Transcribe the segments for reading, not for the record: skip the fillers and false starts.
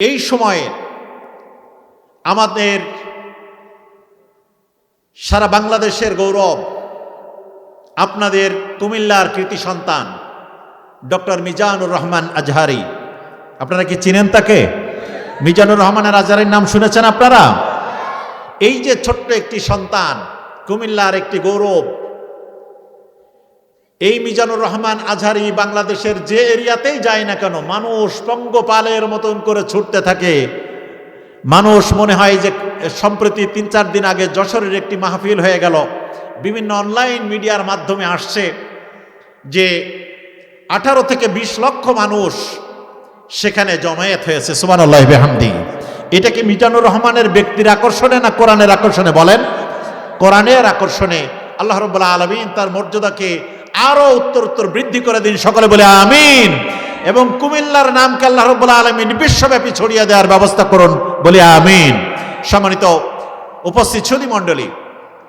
এই সময়ে আমাদের সারা বাংলাদেশের গৌরব আপনাদের কুমিল্লার কৃতি সন্তান ডক্টর মিজানুর রহমান আজহারি। আপনারা কি চিনেন তাকে? মিজানুর রহমানের আজহারির নাম শুনেছেন আপনারা? এই যে ছোট্ট একটি সন্তান, কুমিল্লার একটি গৌরব, এই মিজানুর রহমান আজহারি বাংলাদেশের যে এরিয়াতেই যায় না কেন মানুষ পঙ্গপালের মতন করে ছুটতে থাকে। মানুষ মনে হয় যে সম্প্রতি ৩-৪ দিন আগে যশোরের একটি মাহফিল হয়ে গেল, বিভিন্ন অনলাইন মিডিয়ার মাধ্যমে আসছে যে 18 থেকে 20 লক্ষ মানুষ সেখানে জমায়েত হয়েছে। সুবহানাল্লাহি বিহামদি। এটা কি মিজানুর রহমানের ব্যক্তির আকর্ষণে না কোরআনের আকর্ষণে? বলেন। কোরআনের আকর্ষণে। আল্লাহ রাব্বুল আলামিন তার মর্যাদাকে আরো উত্তর বৃদ্ধি করে দিন, সকলে বলে আমিন। এবং কুমিল্লার নামকে আল্লাহ রাব্বুল আলামিন বিশ্বব্যাপী ছড়িয়ে দেওয়ার ব্যবস্থা করুন, বলে আমিন। সম্মানিত উপস্থিত সুধী মণ্ডলী,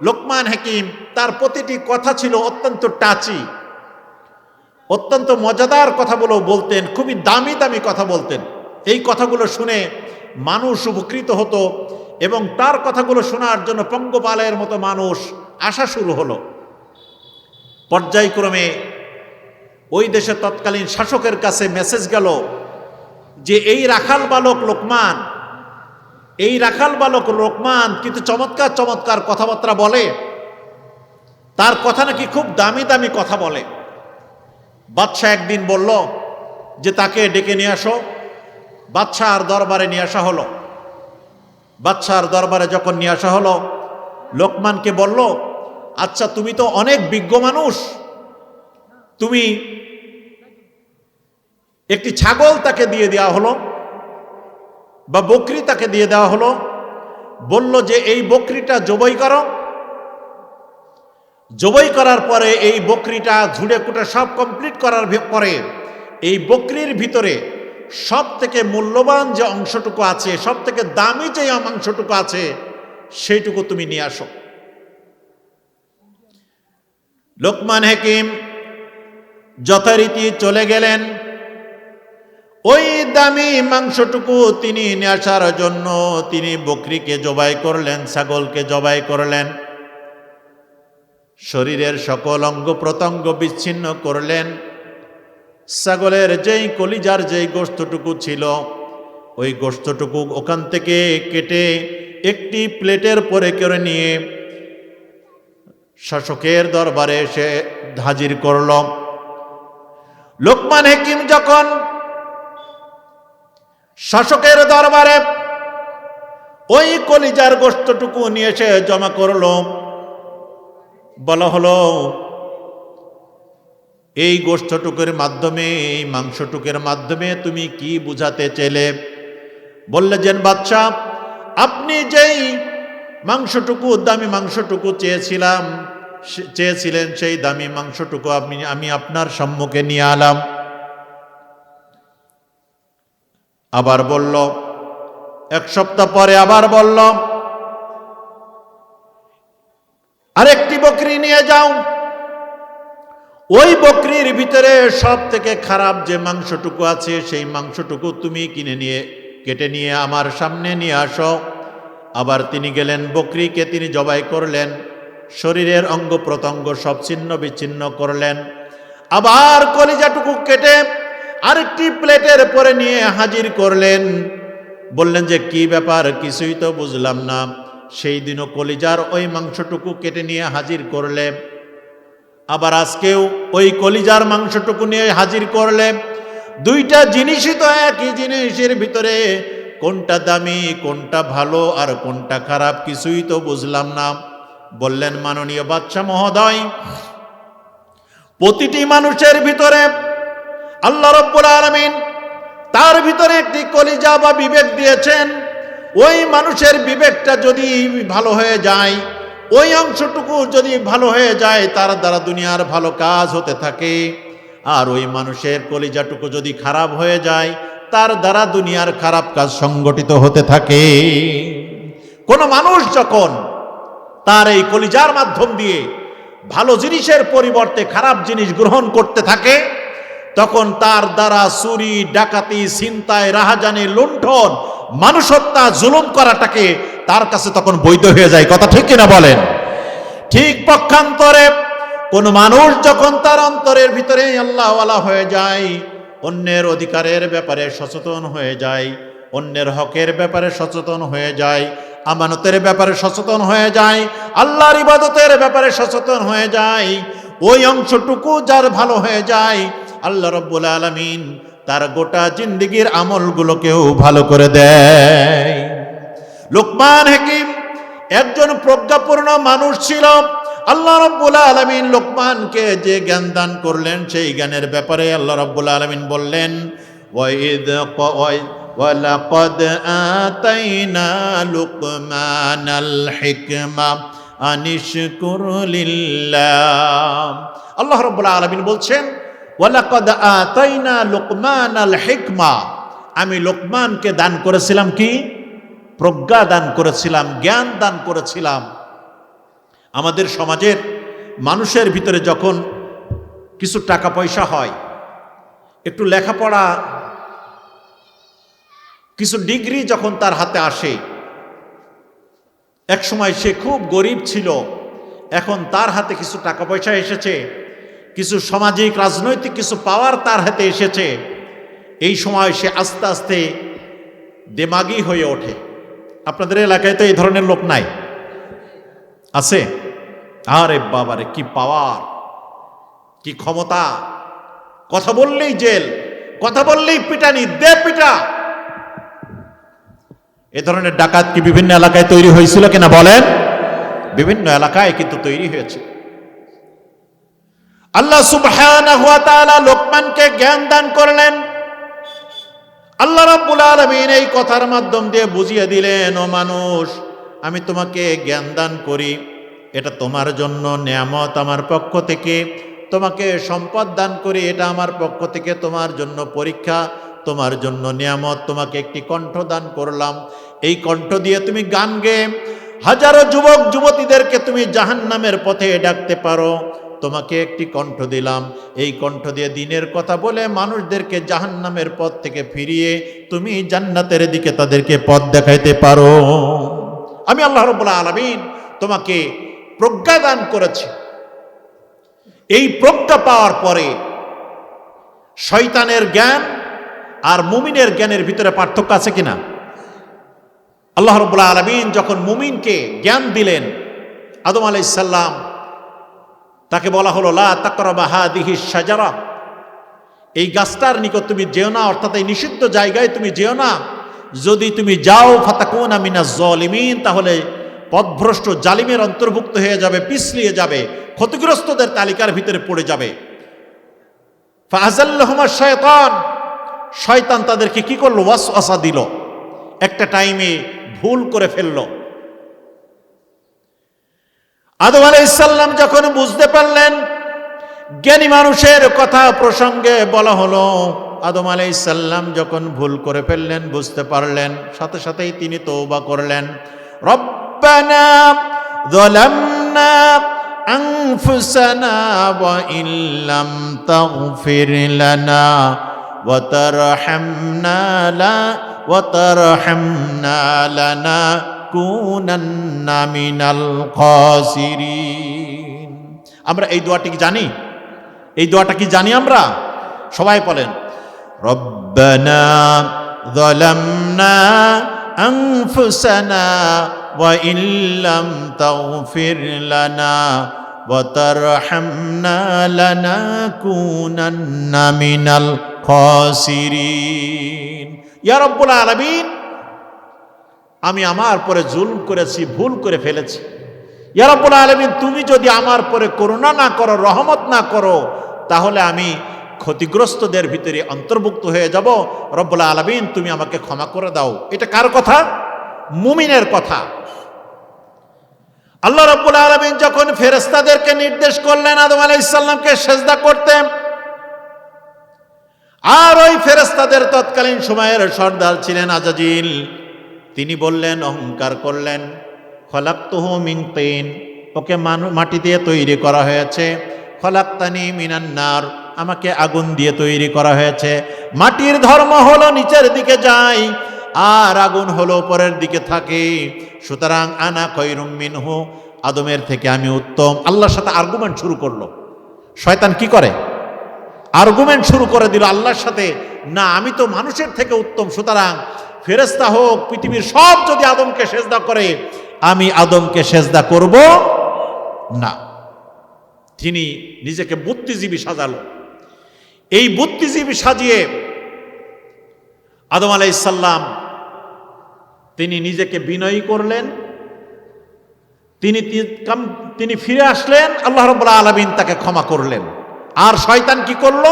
লোকমান হাকিম তার প্রতিটি কথা ছিল অত্যন্ত টাচি, অত্যন্ত মজাদার কথাগুলো বলতেন, খুবই দামি দামি কথা বলতেন। এই কথাগুলো শুনে মানুষ উপকৃত হতো এবং তার কথাগুলো শোনার জন্য পঙ্গপালের মতো মানুষ আসা শুরু হলো। পর্যায়ক্রমে ওই দেশের তৎকালীন শাসকের কাছে মেসেজ গেল যে এই রাখাল বালক লোকমান কিন্তু চমৎকার চমৎকার কথাবার্তা বলে, তার কথা নাকি খুব দামি দামি কথা বলে। বাদশাহ একদিন বলল যে তাকে ডেকে নিয়ে আসো। বাদশাহর দরবারে নিয়ে আসা হলো। বাদশাহর দরবারে যখন নিয়ে আসা হলো, লোকমানকে বলল, আচ্ছা তুমি তো অনেক বিজ্ঞ মানুষ, তুমি একটি ছাগল তাকে দিয়ে দেওয়া হলো বা বকরি তাকে দিয়ে দেওয়া হলো, বলল যে এই বকরিটা জবাই করো। জবাই করার পরে এই বকরিটা ঝুড়ে কুটে সব কমপ্লিট করার পরে এই বকরির ভিতরে সব থেকে মূল্যবান যে অংশটুকু আছে, সব থেকে দামি যে অংশটুকু আছে, সেইটুকু তুমি নিয়ে আসো। লোকমান হাকিম যথারীতি চলে গেলেন। ওই দামি মাংসটুকু তিনি নিয়ে আসার জন্য তিনি বকরিকে জবাই করলেন, ছাগলকে জবাই করলেন, শরীরের সকল অঙ্গ প্রত্যঙ্গ বিচ্ছিন্ন করলেন। ছাগলের যেই কলিজার যেই গোশতটুকু ছিল, ওই গোশতটুকু ওখান থেকে কেটে একটি প্লেটের পরে করে নিয়ে শাসকের দরবারে এসে হাজির করল। লোকমান হাকিম যখন শাসকের দরবারে ওই কলিজার গোশতটুকু নিয়ে এসে জমা করল, বলা হলো এই গোশতটুকুর মাধ্যমে, এই মাংসটুকুর মাধ্যমে তুমি কি বুঝাতে চাইলে? বললে যে বাদশাহ, আপনি যেই মাংসটুকু, দামি মাংসটুকু চেয়েছিলেন, সেই দামি মাংসটুকু আমি আপনার সম্মুখে নিয়ে আলাম। আবার বলল, 1 সপ্তাহ পরে আবার বলল, আরেকটি বকরি নিয়ে যাও। ওই বকরির ভিতরে সব থেকে খারাপ যে মাংসটুকু আছে, সেই মাংসটুকু তুমি কেটে নিয়ে আমার সামনে নিয়ে আসো। আবার তিনি গেলেন, বকরিকে তিনি জবাই করলেন, শরীরের অঙ্গ প্রত্যঙ্গ সব ছিন্ন বিচ্ছিন্ন করলেন। আবার কলিজাটুকু কেটে আরেকটি প্লেটের পরে নিয়ে হাজির করলেন। বললেন যে কি ব্যাপার, কিছুই তো বুঝলাম না। সেই দিনও কলিজার ওই মাংসটুকু কেটে নিয়ে হাজির করলে, আবার আজকেও ওই কলিজার মাংসটুকু নিয়ে হাজির করলে। দুইটা জিনিসই তো একই জিনিসের ভিতরে, কোনটা দামি, কোনটা ভালো আর কোনটা খারাপ, কিছুই তো বুঝলাম না। বললেন, মাননীয় বাদশাহ মহোদয়, প্রতিটি মানুষের ভিতরে আল্লাহ রাব্বুল আলামিন তার ভিতরে একটি কলিজা বা বিবেক দিয়েছেন। ওই মানুষের বিবেকটা যদি ভালো হয়ে যায়, ওই অংশটুকু যদি ভালো হয়ে যায়, তার দ্বারা দুনিয়ার ভালো কাজ হতে থাকে। আর ওই মানুষের কলিজাটুকু যদি খারাপ হয়ে যায়, তার দ্বারা দুনিয়ার খারাপ কাজ সংগঠিত হতে থাকে। কোন মানুষ যখন তার এই কলিজার মাধ্যম দিয়ে ভালো জিনিসের পরিবর্তে খারাপ জিনিস গ্রহণ করতে থাকে, তখন তার দ্বারা চুরি, ডাকাতি, ছিনতাই, রাহাজানি, লুণ্ঠন, মানুষ হত্যা, জুলুম করাটাকে তার কাছে তখন বৈধ হয়ে যায়। কথা ঠিক কিনা বলেন? ঠিক পক্ষান্তরে কোন মানুষ যখন তার অন্তরের ভিতরে আল্লাহওয়ালা হয়ে যায়, অন্যের অধিকারের ব্যাপারে সচেতন হয়ে যায়, অন্যের হকের ব্যাপারে সচেতন হয়ে যায়, আমানতের ব্যাপারে সচেতন হয়ে যায়, আল্লাহর ইবাদতের ব্যাপারে সচেতন হয়ে যায়, ওই অংশটুকু যার ভালো হয়ে যায়, আল্লাহ রাব্বুল আলামিন তার গোটা জিন্দেগীর আমলগুলোকেও ভালো করে দেয়। লুকমান হাকিম একজন প্রজ্ঞাপূর্ণ মানুষ ছিল। আল্লাহ রাব্বুল আলামিন লুকমানকে যে জ্ঞান দান করলেন, সেই জ্ঞানের ব্যাপারে আল্লাহ রাব্বুল আলামিন বললেন, ওয়ালাকাদ আতাইনা লুকমানাল হিকমা আনিশকুর লিল্লাহ। আল্লাহ রাব্বুল আলামিন বলছেন, ওয়ালাকাদ আতাইনা লুকমানাল হিকমা, আমি লোকমানকে দান করেছিলাম কি? প্রজ্ঞা দান করেছিলাম, জ্ঞান দান করেছিলাম। আমাদের সমাজের মানুষের ভিতরে যখন কিছু টাকা পয়সা হয়, একটু লেখাপড়া, কিছু ডিগ্রি যখন তার হাতে আসে, এক সময় সে খুব গরিব ছিল, এখন তার হাতে কিছু টাকা পয়সা এসেছে, কিছু সামাজিক রাজনৈতিক কিছু পাওয়ার তার হাতে এসেছে, এই সময় সে আস্তে আস্তে দেমাগী হয়ে ওঠে। আপনাদের এলাকায় তো এই ধরনের লোক নাই? আছে? আরে বাবারে, কি পাওয়ার, কি ক্ষমতা! কথা বললেই জেল, কথা বললেই পিটানি, দে পিটা। এ ধরনের ডাকাত কি বিভিন্ন এলাকায় তৈরি হয়েছিল কিনা বলেন? বিভিন্ন এলাকায় কিন্তু তৈরি হয়েছে। আল্লাহ সুবহানাহু ওয়া তাআলা লোকমানকে জ্ঞান দান করলেন। আল্লাহ রাব্বুল আলামিন এই কথার মাধ্যম দিয়ে বুঝিয়ে দিলেন, ও মানুষ, আমি তোমাকে জ্ঞান দান করি, এটা তোমার জন্য নিয়ামত আমার পক্ষ থেকে। তোমাকে সম্পদ দান করি, এটা আমার পক্ষ থেকে তোমার জন্য পরীক্ষা, তোমার জন্য নিয়ামত। তোমাকে একটি কণ্ঠ দান করলাম, এই কণ্ঠ দিয়ে তুমি গান গেয়ে হাজারো যুবক যুবতীদেরকে তুমি জাহান্নামের পথে ডাকতে পারো। তোমাকে একটি কণ্ঠ দিলাম, এই কণ্ঠ দিয়ে দ্বীনের কথা বলে মানুষদেরকে জাহান্নামের পথ থেকে ফিরিয়ে তুমি জান্নাতের দিকে তাদেরকে পথ দেখাইতে পারো। আমি আল্লাহ রাব্বুল আলামিন তোমাকে প্রজ্ঞা দান করেছি। এই প্রজ্ঞা পাওয়ার পরে শয়তানের জ্ঞান আর মুমিনের জ্ঞানের ভিতরে পার্থক্য আছে কিনা? আল্লাহ রাব্বুল আলামিন যখন মুমিনকে জ্ঞান দিলেন, আদম আলাইহিস সালাম, তাকে বলা হলো, লা তাকরাবা হাদিহিশ শাজারা, এই গাছটার নিকট তুমি যেও না, অর্থাৎ এই নিষিদ্ধ জায়গায় তুমি যেও না। যদি তুমি যাও, ফাতাকুনা মিনাজ জালিমিন, তাহলে পথভ্রষ্ট জালিমের অন্তর্ভুক্ত হয়ে যাবে, পিছলিয়ে যাবে, ক্ষতিগ্রস্তদের তালিকার ভিতরে পড়ে যাবে। ফাআযাল্লাহুমা শায়তান, শয়তান তাদেরকে কি করলো? ওয়াসওয়াসা দিল, একটা টাইমে ভুল করে ফেললো। আদম আলাইহিস সালাম যখন বুঝতে পারলেন, জ্ঞানী মানুষের কথা প্রসঙ্গে বলা হলো, আদম আলাইহিস সালাম যখন ভুল করে ফেললেন, বুঝতে পারলেন, সাথে সাথেই তিনি তওবা করলেন। রব্বানা যালামনা আনফুসানা ওয়া ইল্লাম তাগফির লানা ওয়া তারহামনা লানাকুনান্না মিনাল খাসিরিন। আমরা এই দোয়াটি কি জানি? এই দোয়াটা কি জানি আমরা? সবাই বলেন, রব্বানা যালামনা আনফুসানা ওয়া ইল্লাম তাগফির লানা ওয়া তারহামনা লানাকুনান্না মিনাল খাসিরিন। ইয়া রাব্বুল আলামিন, আমি আমার পরে জুলম করেছি, ভুল করে ফেলেছি। ইয়া রাব্বুল আলামিন, তুমি যদি আমার পরে করুণা না করো, রহমত না করো, তাহলে আমি ক্ষতিগ্রস্তদের ভিতরে অন্তর্ভুক্ত হয়ে যাব। রব্বুল আলামিন, তুমি আমাকে ক্ষমা করে দাও। এটা কার কথা? মুমিনের কথা। আল্লাহ রাব্বুল আলামিন যখন ফেরেশতাদেরকে নির্দেশ করলেন আদম আলাইহিস সালামকে সিজদা করতে, আর ওই ফেরেশতাদের তৎকালীন সময়ের সর্দার ছিলেন আজাজিল, তিনি বললেন, অহংকার করলেন, খলাকতুহু মিন তিন, ওকে মাটি দিয়ে তৈরি করা হয়েছে। খলাকতানি মিনান নার, আমাকে আগুন দিয়ে তৈরি করা হয়েছে। মাটির ধর্ম হলো নিচের দিকে যায়, আর আগুন হলো উপরের দিকে থাকে। সুতরাং আনা খৈরুম মিনহু, আদমের থেকে আমি উত্তম। আল্লাহর সাথে আর্গুমেন্ট শুরু করলো। শয়তান কি করে? আর্গুমেন্ট শুরু করে দিল আল্লাহর সাথে, না আমি তো মানুষের থেকে উত্তম, সুতরাং ফেরেশতা হোক পৃথিবীর সব যদি আদমকে সেজদা করে, আমি আদমকে সেজদা করব না। তিনি নিজেকে বুদ্ধিজীবী সাজালো। এই বুদ্ধিজীবী সাজিয়ে আদম আলাইহিস সালাম তিনি নিজেকে বিনয়ী করলেন, তিনি ফিরে আসলেন, আল্লাহ রাব্বুল আলামিন তাকে ক্ষমা করলেন। আর শয়তান কি করলো?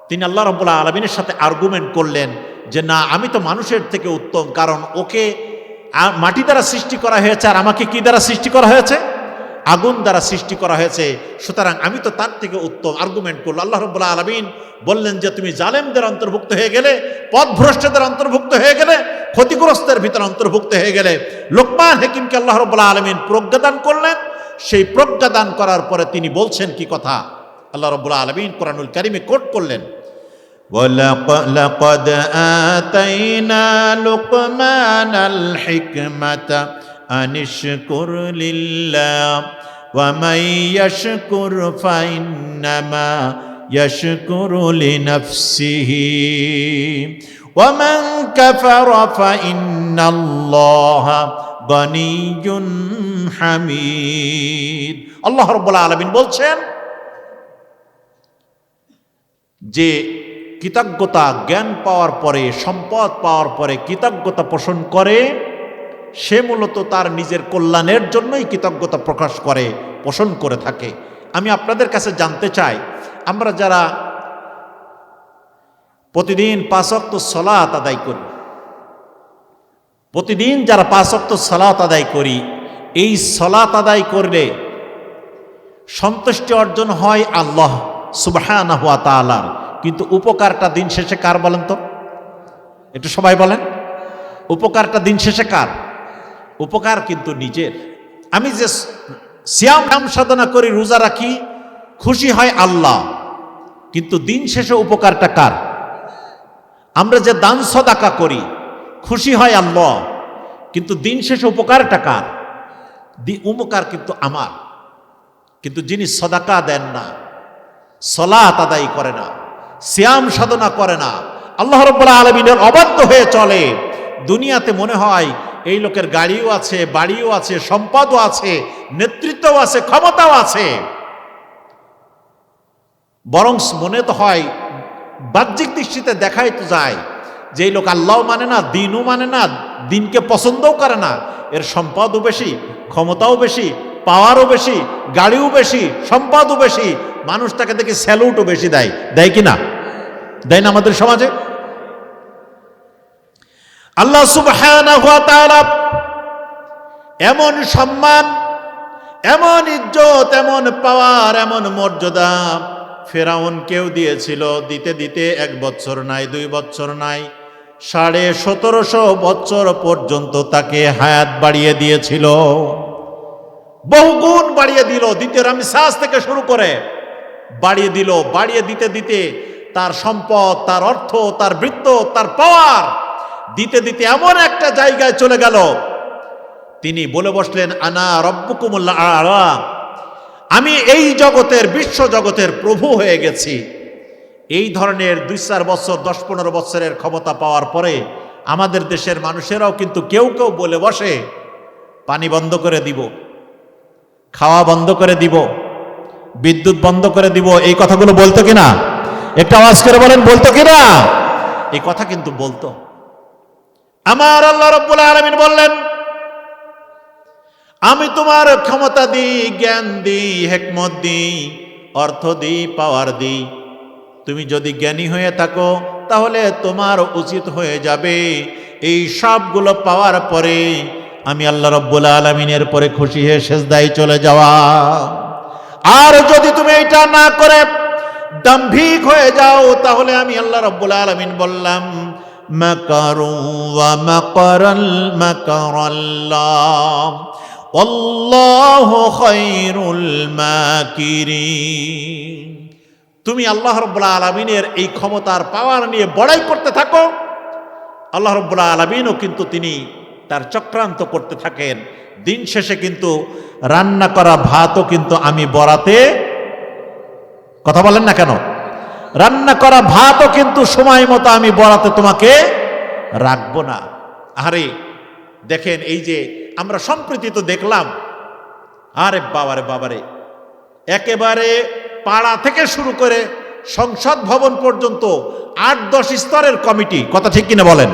তিনি আল্লাহ রাব্বুল আলামিনের সাথে আর্গুমেন্ট করলেন যে না আমি তো মানুষের থেকে উত্তম, কারণ ওকে মাটি দ্বারা সৃষ্টি করা হয়েছে আর আমাকে কি দ্বারা সৃষ্টি করা হয়েছে? আগুন দ্বারা সৃষ্টি করা হয়েছে, সুতরাং আমি তো তার থেকে উত্তম। আর্গুমেন্ট করলো। আল্লাহ রাব্বুল আলামিন বললেন যে তুমি জালেমদের অন্তর্ভুক্ত হয়ে গেলে, পথভ্রষ্টদের অন্তর্ভুক্ত হয়ে গেলে, ক্ষতিগ্রস্তের ভিতরে অন্তর্ভুক্ত হয়ে গেলে। লোকমান হাকিমকে আল্লাহ রাব্বুল আলামিন প্রজ্ঞাদান করলেন। সেই প্রজ্ঞাদান করার পরে তিনি বলছেন কি কথা? আল্লাহ রাব্বুল আলামিন কোরআনুল কারীমে কোট করলেন, وَلَقَدْ آتَيْنَا لُقْمَانَ الْحِكْمَةَ أَنِ اشْكُرْ لِلَّهِ وَمَنْ يَشْكُرْ فَإِنَّمَا يَشْكُرُ لِنَفْسِهِ وَمَنْ كَفَرَ فَإِنَّ اللَّهَ غَنِيٌّ حَمِيدٌ। আল্লাহ রাব্বুল আলামিন বলছেন যে কৃতজ্ঞতা, জ্ঞান পাওয়ার পরে, সম্পদ পাওয়ার পরে কৃতজ্ঞতা পোষণ করে, সে মূলত তার নিজের কল্যাণের জন্যই কৃতজ্ঞতা প্রকাশ করে, পোষণ করে থাকে। আমি আপনাদের কাছে জানতে চাই, আমরা যারা প্রতিদিন 5 ওয়াক্ত সালাত আদায় করি, প্রতিদিন যারা 5 ওয়াক্ত সালাত আদায় করি, এই সালাত আদায় করলে সন্তুষ্টি অর্জন হয় আল্লাহ সুবহানাহু ওয়া তাআলার, কিন্তু উপকারটা দিন শেষে কার বলেন তো? একটু সবাই বলেন, উপকারটা দিন শেষে কার? উপকার কিন্তু নিজের। আমি যে সিয়াম সাধনা করি, রোজা রাখি, খুশি হয় আল্লাহ, কিন্তু দিন শেষে উপকারটা কার? আমরা যে দান সদাকা করি, খুশি হয় আল্লাহ, কিন্তু দিন শেষে উপকারটা কার? উপকার কিন্তু আমার। কিন্তু যিনি সদাকা দেন না, সালাত আদায় করে না, সিয়াম সাধনা করে না, আল্লাহ রাব্বুল আলামিনের অবাধ্য হয়ে চলে, দুনিয়াতে মনে হয় এই লোকের গাড়িও আছে, বাড়িও আছে, সম্পদও আছে, নেতৃত্বও আছে, ক্ষমতাও আছে, বরং মনে তো হয়, বাহ্যিক দৃষ্টিতে দেখাই তো যায় যে এই লোক আল্লাহও মানে না, দিনও মানে না, দিনকে পছন্দও করে না, এর সম্পদও বেশি, ক্ষমতাও বেশি, পাওয়ারও বেশি, গাড়িও বেশি, সম্পদও বেশি, মানুষ তাকে দেখে স্যালুটও বেশি দেয়। দেয় কি না? দেয় না আমাদের সমাজে? আল্লাহ সুবহানাহু ওয়া তাআলা এমন সম্মান, এমন ইজ্জত, এমন পাওয়ার, এমন মর্যাদা ফেরাউনকেও দিয়েছিল। দিতে দিতে 1 বছর নাই, 2 বছর নাই, 1750 বছর পর্যন্ত তাকে হায়াত বাড়িয়ে দিয়েছিল, বহুগুণ বাড়িয়ে দিল। দ্বিতীয় রামসেস থেকে শুরু করে বাড়িয়ে দিল। বাড়িয়ে দিতে দিতে তার সম্পদ, তার অর্থ, তার বৃত্ত, তার পাওয়ার দিতে দিতে এমন একটা জায়গায় চলে গেল, তিনি বলে বসলেন, আনা রব্বুকুমুল আ'লা, আমি এই জগতের, বিশ্ব জগতের প্রভু হয়ে গেছি। এই ধরনের 2-4 বছর, 10-15 বছরের ক্ষমতা পাওয়ার পরে আমাদের দেশের মানুষেরাও কিন্তু কেউ কেউ বলে বসে, পানি বন্ধ করে দিব, খাওয়া বন্ধ করে দিব, বিদ্যুৎ বন্ধ করে দিব। এই কথাগুলো বলতো কিনা? একটা আওয়াজ করে বলেন, বলতো কিনা? এই কথা কিন্তু বলতো। আমার আল্লাহ রাব্বুল আলামিন বললেন, আমি তোমার ক্ষমতা দিই, জ্ঞান দিই, হিকমত দিই, অর্থ দিই, পাওয়ার দিই। তুমি যদি জ্ঞানী হয়ে থাকো তাহলে তোমার উচিত হয়ে যাবে এই সবগুলো পাওয়ার পরে আমি আল্লাহ রাব্বুল আলামিনের পরে খুশি হয়ে সিজদায় চলে যাওয়া। আর যদি তুমি এটা না করে দাম্ভিক হয়ে যাও, তাহলে আমি আল্লাহ রাব্বুল আলামিন বললাম, মাকারু ওয়া মাকারাল্লাহ আল্লাহু খায়রুল মাকিরিন। তুমি আল্লাহ রাব্বুল আলামিনের এই ক্ষমতার পাওয়ার নিয়ে বড়াই করতে থাকো, আল্লাহ রাব্বুল আলামিনও কিন্তু তিনি তার চক্রান্ত করতে থাকেন। দিন শেষে কিন্তু রান্না করা ভাতও কিন্তু আমি বরাতে, কথা বলেন না কেন, রান্না করা ভাতও কিন্তু সময় মতো আমি বরাতে তোমাকে রাখবো না। আরে দেখেন, এই যে আমরা সম্প্রতি তো দেখলাম, আরে বাবারে বাবারে, একেবারে পাড়া থেকে শুরু করে সংসদ ভবন পর্যন্ত 8-10 স্তরের কমিটি, কথা ঠিক কিনা বলেন,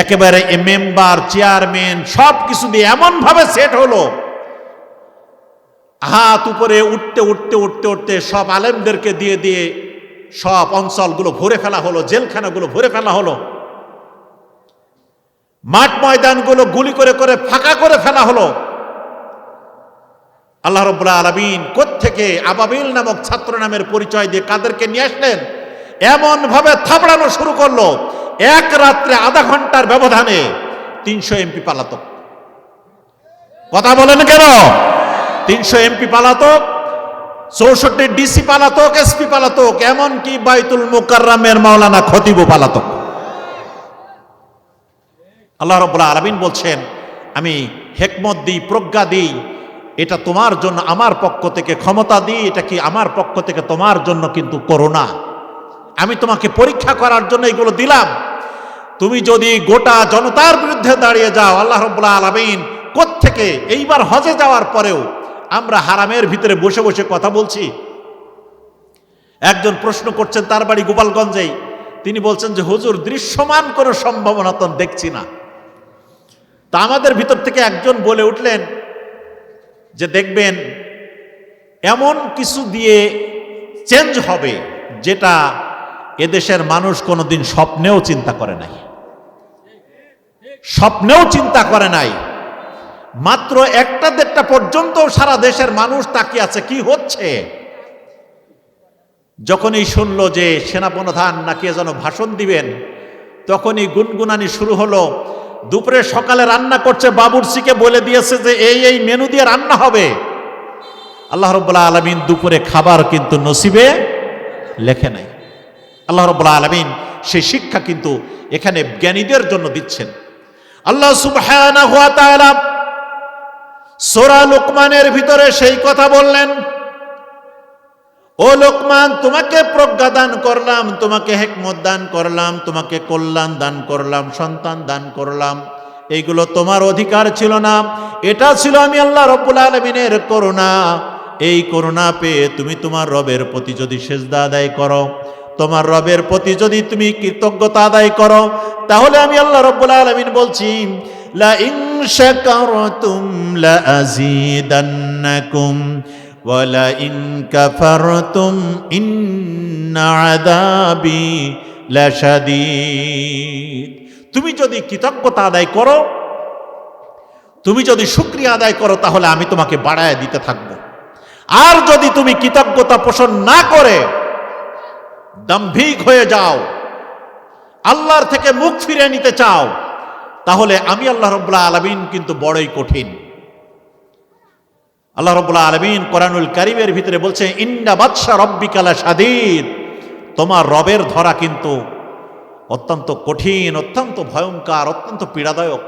একেবারে মেম্বার চেয়ারম্যান সব কিছু দিয়ে এমন ভাবে সেট হলো, হাত উপরে উঠতে উঠতে উঠতে উঠতে সব আলেমদেরকে দিয়ে দিয়ে সব অঞ্চলগুলো ভরে ফেলা হলো, জেলখানাগুলো ভরে ফেলা হলো, মাঠ ময়দানগুলো গুলি করে করে ফাঁকা করে ফেলা হলো। আল্লাহ রাব্বুল আলামিন কোত্থেকে আবাবিল নামক ছাত্র নামের পরিচয় দিয়ে কাদেরকে নিয়ে আসলেন, এমন ভাবে থাবড়ানো শুরু করলো, এক রাত্রে আধা ঘন্টার ব্যবধানে 300 এমপি পালাতক। কথা বলেন কেন? 300 এমপি পালাতক, 64 ডিসি পালাতক, এসপি পালাতক, এমনকি বাইতুল মুকাররমের মাওলানা খতিবও পালাতক। আল্লাহ রাব্বুল আলামিন বলছেন, আমি হিকমত দিই, প্রজ্ঞা দিই, এটা তোমার জন্য আমার পক্ষ থেকে ক্ষমতা দিই, এটা কি আমার পক্ষ থেকে তোমার জন্য কিন্তু করো না, আমি তোমাকে পরীক্ষা করার জন্য এগুলো দিলাম। তুমি যদি গোটা জনতার বিরুদ্ধে দাঁড়িয়ে যাও, আল্লাহ রাব্বুল আলামিন কোত্থেকে, এইবার হজে যাওয়ার পরেও আমরা হারামের ভিতরে বসে বসে কথা বলছি। একজন প্রশ্ন করছেন, তার বাড়ি গোপালগঞ্জেই, তিনি বলছেন যে হুজুর দৃশ্যমান কোনো সম্ভাবনা তো দেখছি না। তা আমাদের ভিতর থেকে একজন বলে উঠলেন যে দেখবেন এমন কিছু দিয়ে চেঞ্জ হবে যেটা এদেশের মানুষ কোনোদিন স্বপ্নেও চিন্তা করে নাই, স্বপ্নেও চিন্তা করে নাই। মাত্র 1টা-1.5টা পর্যন্ত সারা দেশের মানুষ তাকিয়ে আছে কি হচ্ছে। যখনই শুনলো যে সেনাপ্রধান নাকি যেন ভাষণ দিবেন, তখনই গুনগুনানি শুরু হলো। দুপুরে সকালে রান্না করছে, বাবুর্চিকে বলে দিয়েছে যে এই এই মেনু দিয়ে রান্না হবে। আল্লাহ রাব্বুল আলামিন দুপুরে খাবার কিন্তু নসিবে লেখে নাই। আল্লাহ রাব্বুল আলামিন সেই শিক্ষা কিন্তু এখানে জ্ঞানীদের জন্য দিচ্ছেন। আল্লাহ সুবহানাহু ওয়া তাআলা সূরা লুকমানের ভিতরে সেই কথা বললেন, ও লোকমান, তোমাকে প্রজ্ঞা দান করলাম, তোমাকে হিকমত দান করলাম, তোমাকে কল্যাণ দান করলাম, সন্তান দান করলাম। এইগুলো তোমার অধিকার ছিল না, এটা ছিল আমি আল্লাহ রাব্বুল আলামিনের করুণা। এই করুণা পেয়ে তুমি তোমার রবের প্রতি যদি সিজদা আদায় করো, তোমার রবের প্রতি যদি তুমি কৃতজ্ঞতা আদায় করো, তাহলে আমি আল্লাহ রাব্বুল আলামিন বলছি, লা ইন শাকারতুম লা আযীদান্নাকুম ওয়ালা ইন কাফারতুম ইন্না আযাবি লাশাদীদ। তুমি যদি কৃতজ্ঞতা আদায় করো, তুমি যদি শুকরিয়া আদায় করো, তাহলে আমি তোমাকে বাড়ায় দিতে থাকব। আর যদি তুমি কৃতজ্ঞতা পোষণ না করে দাম্ভিক হয়ে যাও, আল্লাহর থেকে মুখ ফিরে নিতে চাও, তাহলে আমি আল্লাহ রাব্বুল আলামিন কিন্তু বড়ই কঠিন। আল্লাহ রাব্বুল আলামিন কোরআনুল কারীমের ভিতরে বলছে, ইন্না বাতশা রাব্বিকা লাশাদীদ, তোমার রবের ধরা কিন্তু অত্যন্ত কঠিন, অত্যন্ত ভয়ঙ্কর, অত্যন্ত পীড়াদায়ক।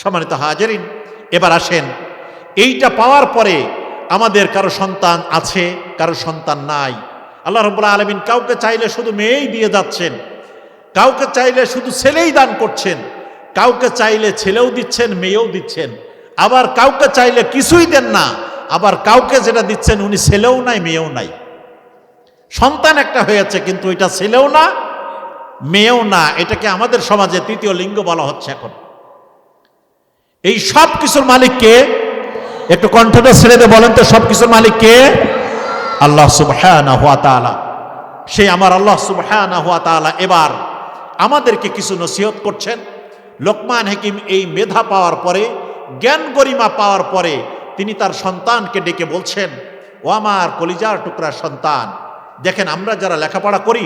সম্মানিত হাজিরিন, এবার আসেন, এইটা পাওয়ার পরে আমাদের কারো সন্তান আছে, কারো সন্তান নাই। আল্লাহ রাব্বুল আলামিন কাউকে চাইলে শুধু মেয়েই দিয়ে যাচ্ছেন, কাউকে চাইলে শুধু ছেলেই দান করছেন, কাউকে চাইলে ছেলেও দিচ্ছেন, মেয়েও দিচ্ছেন, আবার কাউকে চাইলে কিছুই দেন না, আবার কাউকে যেটা দিচ্ছেন উনি ছেলেও নাই মেয়েও নাই। সন্তান একটা হয়েছে, কিন্তু এটা ছেলেও না মেয়েও না। এটাকে আমাদের সমাজে তৃতীয় লিঙ্গ বলা হচ্ছে। এখন এই সব কিছুর মালিক কে? একটু কণ্ঠটা ছেড়ে দিয়ে বলেন তো, সব কিছুর মালিক কে? আল্লাহ সুবহানাহু ওয়া তাআলা। সেই আমার আল্লাহ সুবহানাহু ওয়া তাআলা এবার আমাদেরকে কিছু নসিহত করছেন। লোকমান হাকিম এই মেধা পাওয়ার পরে, জ্ঞান গরিমা পাওয়ার পরে তিনি তার সন্তানকে ডেকে বলছেন, ও আমার কলিজার টুকরা সন্তান, দেখেন আমরা যারা লেখাপড়া করি,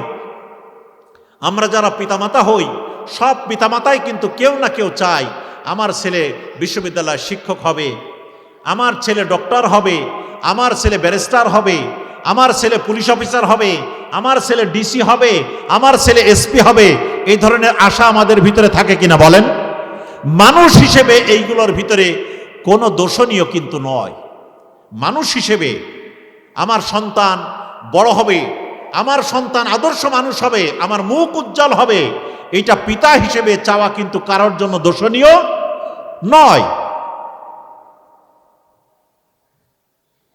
আমরা যারা পিতামাতা হই, সব পিতামাতাই কিন্তু কেউ না কেউ চায় আমার ছেলে বিশ্ববিদ্যালয়ের শিক্ষক হবে, আমার ছেলে ডক্টর হবে, আমার ছেলে ব্যারিস্টার হবে, আমার ছেলে পুলিশ অফিসার হবে, আমার ছেলে ডিসি হবে, আমার ছেলে এসপি হবে, এই ধরনের আশা আমাদের ভিতরে থাকে কিনা বলেন? মানুষ হিসেবে এইগুলোর ভিতরে কোনো দোষণীয় কিন্তু নয়। মানুষ হিসেবে আমার সন্তান বড় হবে, আমার সন্তান আদর্শ মানুষ হবে, আমার মুখ উজ্জ্বল হবে, এইটা পিতা হিসেবে চাওয়া কিন্তু কারোর জন্য দোষণীয় নয়।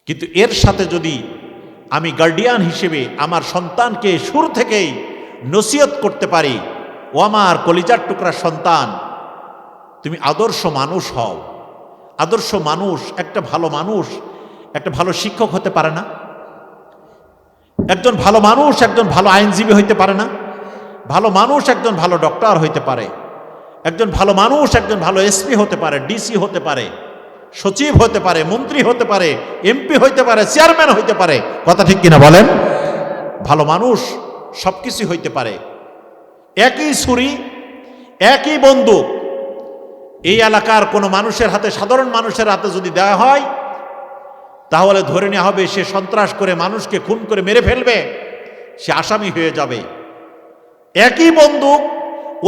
কিন্তু এর সাথে যদি আমি গার্ডিয়ান হিসেবে আমার সন্তানকে শুরু থেকেই নসিহত করতে পারি, ও আমার কলিজার টুকরা সন্তান, তুমি আদর্শ মানুষ হও। আদর্শ মানুষ, একটা ভালো মানুষ একটা ভালো শিক্ষক হতে পারে না? একজন ভালো মানুষ একজন ভালো আইনজীবী হইতে পারে না? ভালো মানুষ একজন ভালো ডক্টর হইতে পারে, একজন ভালো মানুষ একজন ভালো এসপি হতে পারে, ডিসি হতে পারে, সচিব হতে পারে, মন্ত্রী হতে পারে, এমপি হইতে পারে, চেয়ারম্যান হইতে পারে। কথা ঠিক কিনা বলেন? ভালো মানুষ সবকিছু হইতে পারে। একই ছুরি, একই বন্দুক এই এলাকার কোনো মানুষের হাতে, সাধারণ মানুষের হাতে যদি দেওয়া হয়, তাহলে ধরে নেওয়া হবে সে সন্ত্রাস করে মানুষকে খুন করে মেরে ফেলবে, সে আসামি হয়ে যাবে। একই বন্দুক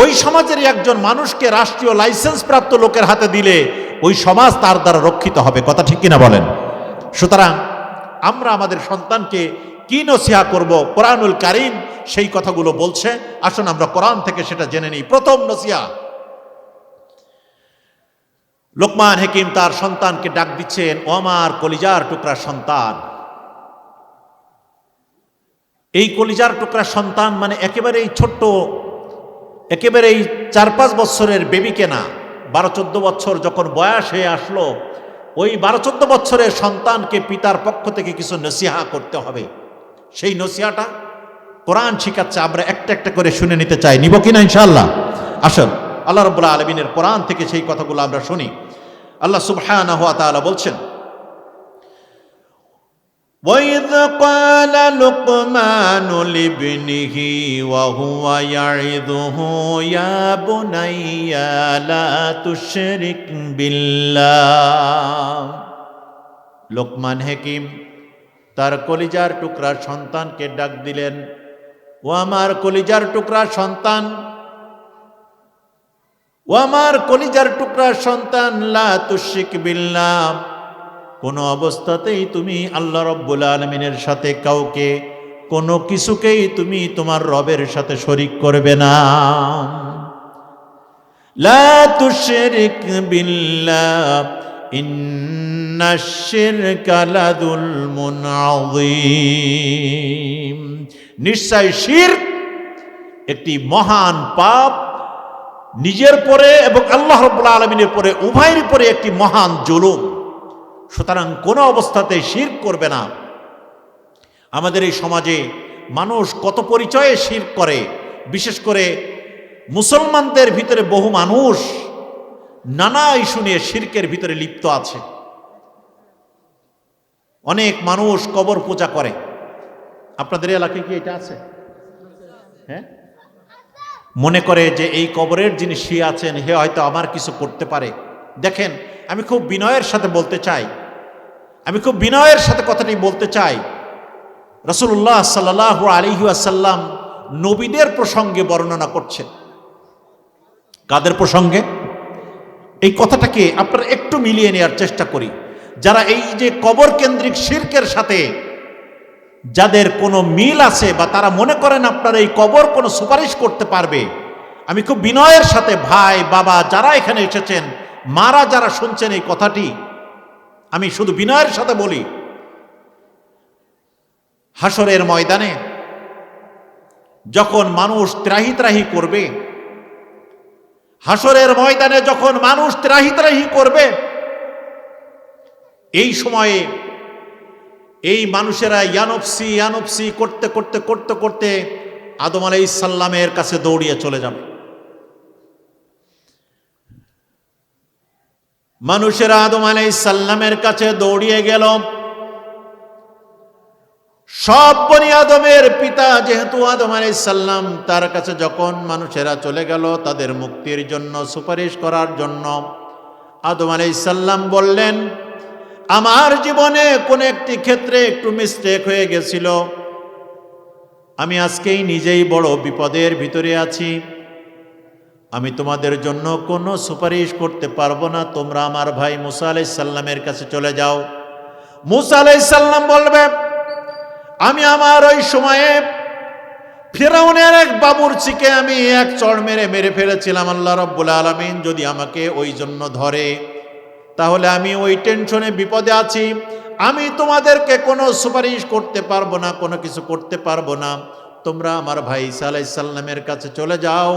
ওই সমাজের একজন মানুষকে রাষ্ট্রীয় লাইসেন্স প্রাপ্ত লোকের হাতে দিলে ওই সমাজ তার দ্বারা রক্ষিত হবে। কথা ঠিক কিনা বলেন? সুতরাং আমরা আমাদের সন্তানকে কি নসিহা করব, কোরআনুল কারীম সেই কথাগুলো বলছে। আসুন আমরা কোরআন থেকে সেটা জেনে নিই। প্রথম নসিহা, লোকমান হাকিম তার সন্তানকে ডাক দিচ্ছেন, ও আমার কলিজার টুকরা সন্তান। এই কলিজার টুকরা সন্তান মানে একেবারেই ছোট্ট, একেবারেই 4-5 বছরের বেবিকে না, 12-14 বছর যখন বয়স হয়ে আসলো, ওই 12-14 বছরের সন্তানকে পিতার পক্ষ থেকে কিছু নসিহা করতে হবে। সেই নসিহাটা কোরআন শিখাচ্ছে। আমরা একটা একটা করে শুনে নিতে চাই, নিব কিনা ইনশাআল্লাহ? আসুন আল্লাহ রাব্বুল আলামিনের কোরআন থেকে সেই কথাগুলো আমরা শুনি। আল্লাহ সুবহানাহু ওয়া তাআলা বলছেন, وَإِذْ قَالَ لُقْمَانُ لِابْنِهِ وَهُوَ يَعِظُهُ يَا بُنَيَّ لَا تُشْرِكْ بِاللَّهِ। লোকমান হাকিম তার কলিজার টুকরা সন্তানকে ডাক দিলেন, ও আমার কলিজার টুকরা সন্তান, ও আমার কলিজার টুকরা সন্তান, লা তুশরিক বিল্লাহ, কোন অবস্থাতেই তুমি আল্লাহ রাব্বুল আলামিনের সাথে কাউকে, কোনো কিছুকেই তুমি তোমার রবের সাথে শরীক করবে না। লা তুশরিক বিল্লাহ ইন্নাশ শিরকা লাযুলমুন আযীম। নিশ্চয় শিরক একটি মহান পাপ, নিজের পরে এবং আল্লাহ রাব্বুল আলামিনের পরে উভয়ের পরে একটি মহান জুলুম। সুতরাং কোনো অবস্থাতে শিরক করবে না। আমাদের এই সমাজে মানুষ কত পরিচয়ে শিরক করে, বিশেষ করে মুসলমানদের ভিতরে বহু মানুষ নানা ইস্যু নিয়ে শিরকের ভিতরে লিপ্ত আছে। অনেক মানুষ কবর পূজা করে। আপনাদের এলাকায় কি এটা আছে? হ্যাঁ, মনে করে যে এই কবরের যিনি শুয়ে আছেন হে হয়তো আমার কিছু করতে পারে। দেখেন, আমি খুব বিনয়ের সাথে বলতে চাই, আমি খুব বিনয়ের সাথে কথাটি বলতে চাই। রাসূলুল্লাহ সাল্লাল্লাহু আলাইহি ওয়াসাল্লাম নবীদের প্রসঙ্গে বর্ণনা করছেন। কাদের প্রসঙ্গে? এই কথাটাকে আপনারা একটু মিলিয়ে নেওয়ার চেষ্টা করি। যারা এই যে কবর কেন্দ্রিক শিরকের সাথে যাদের কোনো মিল আছে বা তারা মনে করেন আপনার এই কবর কোনো সুপারিশ করতে পারবে, আমি খুব বিনয়ের সাথে ভাই, বাবা যারা এখানে এসেছেন, মারা যারা শুনছেন এই কথাটি, আমি শুধু বিনয়ের সাথে বলি, হাসরের ময়দানে যখন মানুষ ত্রাহি ত্রাহি করবে, হাসরের ময়দানে যখন মানুষ ত্রাহি ত্রাহি করবে, এই সময়ে এই মানুষেরা ইয়ানফসি ইয়ানফসি করতে করতে করতে করতে আদম আলাইহিস সালামের কাছে দৌড়িয়ে চলে যাবে। মানুষেরা আদম আলাইহিস সালামের কাছে দৌড়িয়ে গেল। সব বনি আদমের পিতা যেহেতু আদম আলাইহিস সালাম, তার কাছে যখন মানুষেরা চলে গেল তাদের মুক্তির জন্য, সুপারিশ করার জন্য, আদম আলাইহিস সালাম বললেন, আমার জীবনে কোন একটি ক্ষেত্রে একটু মিস্টেক হয়ে গেছিল, আমি আজকেই নিজেই বড় বিপদের ভিতরে আছি, আমি তোমাদের জন্য কোনো সুপারিশ করতে পারবো না, তোমরা আমার ভাই মুসা আলাইহিস সালামের কাছে চলে যাও। মুসা আলাইহিস সালাম বলবে, আমি আমার ওই সময়ে ফিরআউনের এক বাবুর্চিকে আমি এক চড় মেরে ফেলেছিলাম। আল্লাহ রাব্বুল আলামিন যদি আমাকে ওই জন্য ধরে, তাহলে আমি ওই টেনশনে বিপদে আছি, আমি তোমাদেরকে কোনো সুপারিশ করতে পারবো না, কোনো কিছু করতে পারবো না। তোমরা আমার ভাই ঈসা আলাইহিস সালামের কাছে চলে যাও।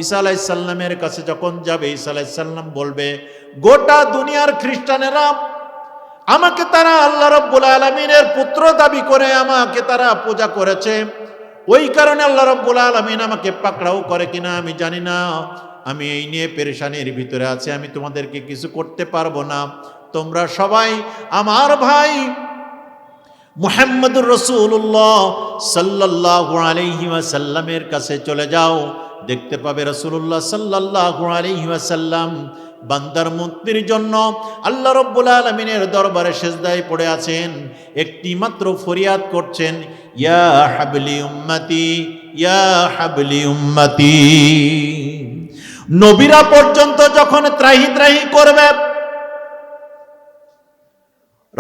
ঈসা আলাইহিস সালামের কাছে যখন যাবে, ঈসা আলাইহিস সালাম বলবে, গোটা দুনিয়ার খ্রিস্টানেরা আমাকে তারা আল্লাহ রাব্বুল আলামিনের পুত্র দাবি করে আমাকে তারা পূজা করেছে, ওই কারণে আল্লাহ রাব্বুল আলামিন আমাকে পাকড়াও করে কিনা আমি জানি না, আমি এই নিয়ে পেরেশানির ভিতরে আছি, আমি তোমাদেরকে কিছু করতে পারবো না। তোমরা সবাই আমার ভাই মুহাম্মদুর রাসূলুল্লাহ সাল্লাল্লাহু আলাইহি ওয়াসাল্লামের কাছে চলে যাও। দেখতে পাবে রাসূলুল্লাহ সাল্লাল্লাহু আলাইহি ওয়াসাল্লাম বান্দার মুক্তির জন্য আল্লাহ রাব্বুল আলামিনের দরবারে সিজদায় পড়ে আছেন, একটি মাত্র ফরিয়াদ করছেন, ইয়া হাবলি উম্মতি, ইয়া হাবলি উম্মতি। নবীরা পর্যন্ত যখন ত্রাহি ত্রাহি করবে,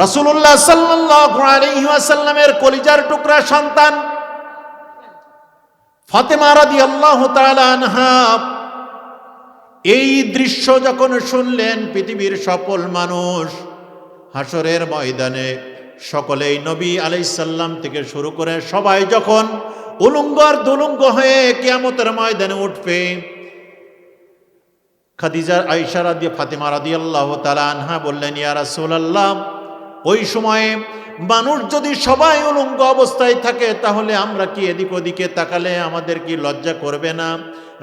রাসূলুল্লাহ সাল্লাল্লাহু আলাইহি ওয়াসাল্লামের কলিজার টুকরা সন্তান ফাতেমা রাদিয়াল্লাহু তাআলা আনহা এই দৃশ্য যখন শুনলেন, পৃথিবীর সকল মানুষ হাসরের ময়দানে সকলেই নবী আলাইহিস সালাম থেকে শুরু করে সবাই যখন উলঙ্গ আর দুলঙ্গ হয়ে কিয়ামতের ময়দানে উঠবে, খাদিজা আয়েশা ফাতেমা রাদিয়াল্লাহু তাআলা আনহা বললেন, ইয়া রাসূলুল্লাহ, ওই সময়ে মানুষ যদি সবাই উলঙ্গ অবস্থায় থাকে, তাহলে আমরা কি এদিক ওদিকে তাকালে আমাদের কি লজ্জা করবে না?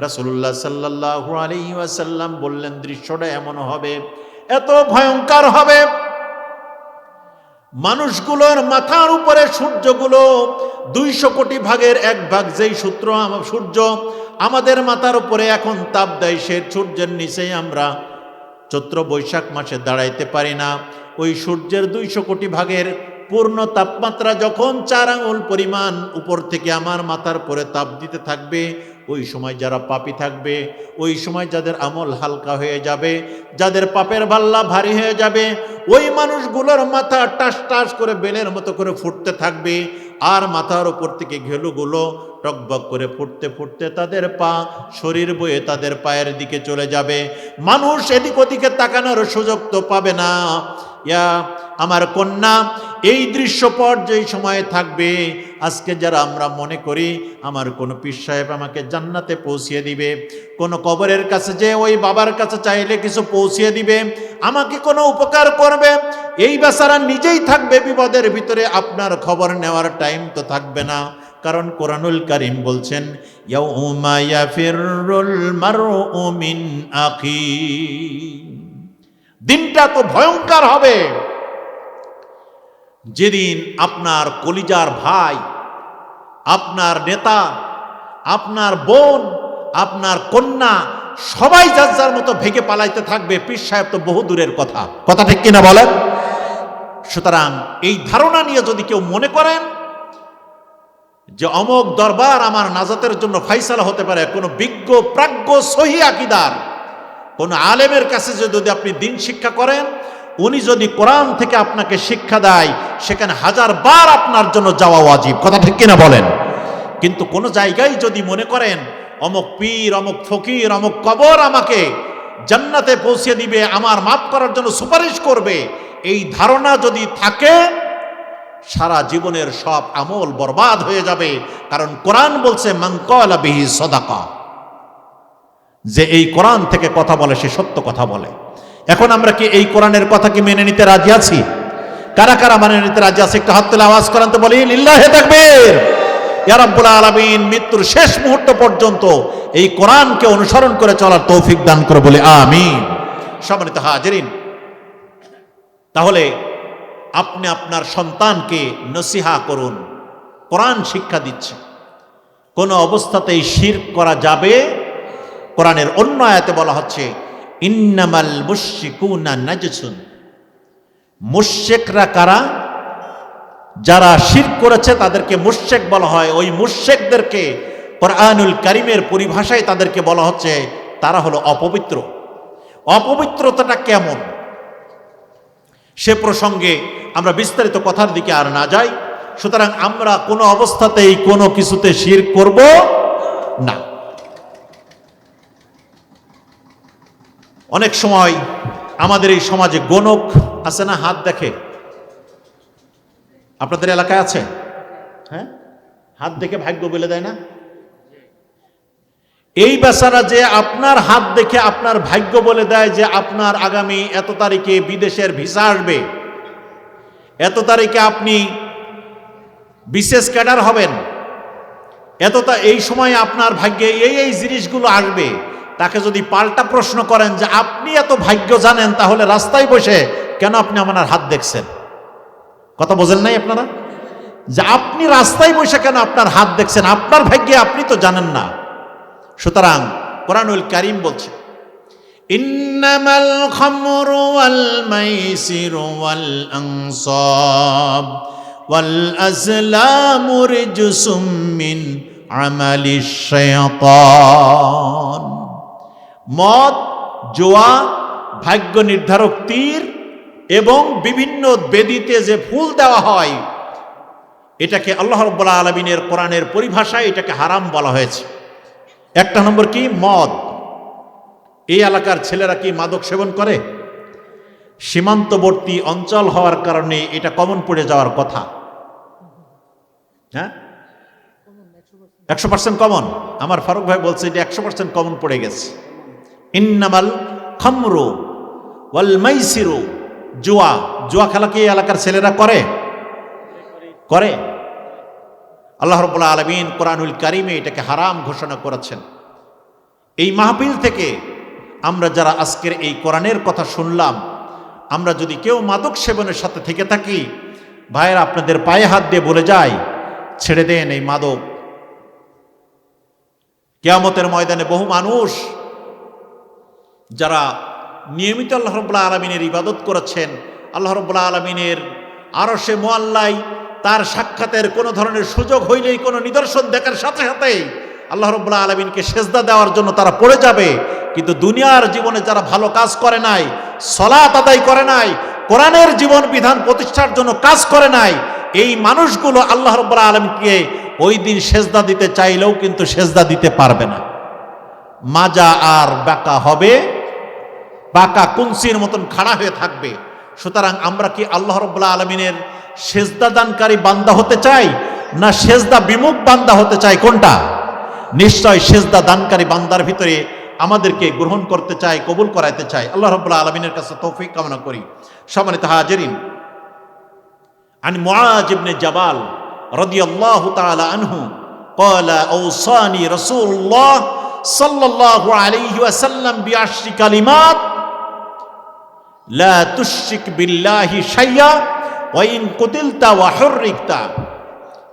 রাসূলুল্লাহ সাল্লাল্লাহু আলাইহি ওয়াসাল্লাম বললেন, দৃশ্যটা এমন হবে, এত ভয়ঙ্কর হবে, মানুষগুলোর মাথার উপরে সূর্যগুলো 200 কোটি ভাগের 1 ভাগ, যেই সূর্য আমাদের মাথার উপরে এখন তাপ দেয়, সে সূর্যের নিচেই আমরা চৈত্র বৈশাখ মাসে দাঁড়াইতে পারি না। ওই সূর্যের 200 কোটি ভাগের পূর্ণ তাপমাত্রা যখন 4 আঙ্গুল পরিমাণ উপর থেকে আমার মাথার পরে তাপ দিতে থাকবে, ওই সময় যারা পাপী থাকবে, ওই সময় যাদের আমল হালকা হয়ে যাবে, যাদের পাপের পাল্লা ভারী হয়ে যাবে, ওই মানুষগুলোর মাথা টাস টাস করে বেলের মতো করে ফুটতে থাকবে, আর মাথার উপর থেকে ঘেলুগুলো টকবক করে ফুটতে ফুটতে তাদের পা শরীর বয়ে তাদের পায়ের দিকে চলে যাবে। মানুষ এদিক ওদিকে তাকানোর সুযোগ তো পাবে না। ইয়া আমার কন্যা, এই দৃশ্যপট যেই সময়ে থাকবে, আজকে যারা আমরা মনে করি আমার কোনো পীর সাহেব আমাকে জান্নাতে পৌঁছিয়ে দিবে, কোনো কবরের কাছে যে ওই বাবার কাছে চাইলে কিছু পৌঁছিয়ে দিবে, আমাকে কোনো উপকার করবে, এই বেচারা নিজেই থাকবে বিপদের ভিতরে, আপনার খবর নেওয়ার টাইম তো থাকবে না। কারণ কোরআনুল কারীম বলছেন, ইয়াউমা ইয়াফিরুল মারউ মিন আখি, দিনটা তো ভয়ঙ্কর হবে, যেদিন আপনার কলিজার ভাই, আপনার নেতা, আপনার বোন, আপনার কন্যা সবাই যার যার মতো ভেগে পালাইতে থাকবে। পীর সাহেব তো বহু দূরের কথা, কথা ঠিক কিনা বলেন? সুতরাং এই ধারণা নিয়ে যদি কেউ মনে করেন যে অমোক দরবার আমার নাজাতের জন্য ফাইসালা হতে পারে, কোনো বিজ্ঞ প্রাজ্ঞ সহি আকীদার কোন আলেমের কাছে যদি আপনি দিন শিক্ষা করেন, উনি যদি কোরআন থেকে আপনাকে শিক্ষা দেয়, সেখানে 1000 বার আপনার জন্য যাওয়া ওয়াজিব, কথা ঠিক কিনা বলেন? কিন্তু কোন জায়গায় যদি মনে করেন অমুক পীর, অমুক ফকির, অমুক কবর আমাকে জান্নাতে পৌঁছে দিবে, আমার মাফ করার জন্য সুপারিশ করবে, এই ধারণা যদি থাকে, সারা জীবনের সব আমল বরবাদ হয়ে যাবে। কারণ কোরআন বলছে, মান ক্বালা বিহি সাদাকা, যে এই কোরআন থেকে কথা বলে সে সত্য কথা বলে। এখন আমরা কি এই কোরআনের কথা কি মেনে নিতে রাজি আছি? কারা কারা মেনে নিতে রাজি আছে? একটু হাত তুলে আওয়াজ করেন তো, বলি লিল্লাহি তাকবীর। ইয়া রাব্বুল আলামিন মৃত্যুর শেষ মুহূর্ত পর্যন্ত এই কোরআনকে অনুসরণ করে চলার তৌফিক দান করে, বলে আমিন। সম্মানিত হাজিরিন, তাহলে আপনি আপনার সন্তানকে নসিহা করুন, কোরআন শিক্ষা দিচ্ছে, কোনো অবস্থাতেই শিরক করা যাবে। কোরআনের অন্য আয়াতে বলা হচ্ছে, ইন্নামাল মুশরিকুনা নাজসুন, মুশরিকরা কারা? যারা শিরক করেছে তাদেরকে মুশরিক বলা হয়। ওই মুশরিকদেরকে কোরআনুল কারীমের পরিভাষায় তাদেরকে বলা হচ্ছে তারা হলো অপবিত্র। অপবিত্রতাটা কেমন সে প্রসঙ্গে আমরা বিস্তারিত কথার দিকে আর না যাই। সুতরাং আমরা কোনো অবস্থাতেই কোনো কিছুতে শিরক করব না। অনেক সময় আমাদের এই সমাজে গণক আছে না, হাত দেখে, আপনাদের এলাকায় আছে? হ্যাঁ, হাত দেখে ভাগ্য বলে দেয় না? এই বেচারা যে আপনার হাত দেখে আপনার ভাগ্য বলে দেয় যে আপনার আগামী এত তারিখে বিদেশের ভিসা আসবে, এত তারিখে আপনি বিশেষ ক্যাডার হবেন, এই সময় আপনার ভাগ্যে এই জিনিসগুলো আসবে, তাকে যদি পাল্টা প্রশ্ন করেন যে আপনি এত ভাগ্য জানেন, তাহলে রাস্তায় বসে কেন আপনি আমার হাত দেখছেন? কথা বোঝেন নাই আপনারা? যে আপনি রাস্তায় বসে কেন আপনার হাত দেখছেন? আপনার ভাগ্যে আপনি তো জানেন না। সুতরাং কোরআনুল কারীম বলছে, ইন্নামাল খামরু ওয়াল মাইসিরু ওয়াল আনসাব ওয়াল আজলামু রিজসুম মিন আমালিশ শায়াতান। মদ, জুয়া, ভাগ্য নির্ধারক তীর এবং বিভিন্ন বেদিতে যে ফুল দেওয়া হয়, এটাকে আল্লাহ রাব্বুল আলামিনের কোরআনের পরিভাষায় এটাকে হারাম বলা হয়েছে। একটা নম্বর কি? মদ। এই এলাকার ছেলেরা কি মাদক সেবন করে? সীমান্তবর্তী অঞ্চল হওয়ার কারণে এটা কমন পড়ে যাওয়ার কথা। হ্যাঁ, 100% কমন। আমার ফারুক ভাই বলছে এটা 100% কমন পড়ে গেছে। ইন্নামাল খামরু ওয়াল মাইসিরু, জুয়া। জুয়া খেলা কি এলাকার ছেলেরা করে? করে। আল্লাহ রাব্বুল আলামিন কোরআনুল কারীমে এটাকে হারাম ঘোষণা করেছেন। এই মাহফিল থেকে আমরা যারা আজকের এই কোরআনের কথা শুনলাম, আমরা যদি কেউ মাদক সেবনের সাথে থেকে থাকি, ভাইয়েরা আপনাদের পায়ে হাত দিয়ে বলে যায়, ছেড়ে দেন এই মাদক। কিয়ামতের ময়দানে বহু মানুষ যারা নিয়মিত আল্লাহ রাব্বুল আলামিনের ইবাদত করেছেন, আল্লাহ রাব্বুল আলামিনের আরশে মুআল্লায় তার সাক্ষাতের কোনো ধরনের সুযোগ হইলেই, কোনো নিদর্শন দেখার সাথে সাথেই আল্লাহ রাব্বুল আলামিনকে সেজদা দেওয়ার জন্য তারা পড়ে যাবে। কিন্তু দুনিয়ার জীবনে যারা ভালো কাজ করে নাই, সালাত আদায় করে নাই, কোরআনের জীবন বিধান প্রতিষ্ঠার জন্য কাজ করে নাই, এই মানুষগুলো আল্লাহ রাব্বুল আলামিনকে ওই দিন সেজদা দিতে চাইলেও কিন্তু সেজদা দিতে পারবে না। মাজা আর বাঁকা হবে, বাঁকা কুনসির মতন খাড়া হয়ে থাকবে। সুতরাং আমরা কি আল্লাহ রাব্বুল আলামিনের সেজদা দানকারী বান্দা হতে চাই, না সেজদা বিমুখ বান্দা হতে চাই? কোনটা? নিশ্চয় সেজদা দানকারী বান্দার ভিতরে আমাদেরকে গ্রহণ করতে চাই, কবুল করাইতে চাই। আল্লাহ রাব্বুল আলামিনের কাছে তৌফিক কামনা করি। সম্মানিত হাজিরিন, আন মুআজ ইবনে জাবাল রাদিয়াল্লাহু তাআলা আনহু قال أوصاني رسول الله صلى الله عليه وسلم بعشر كلمات لا تشرك بالله شيئا وإن قتلت وحرقت।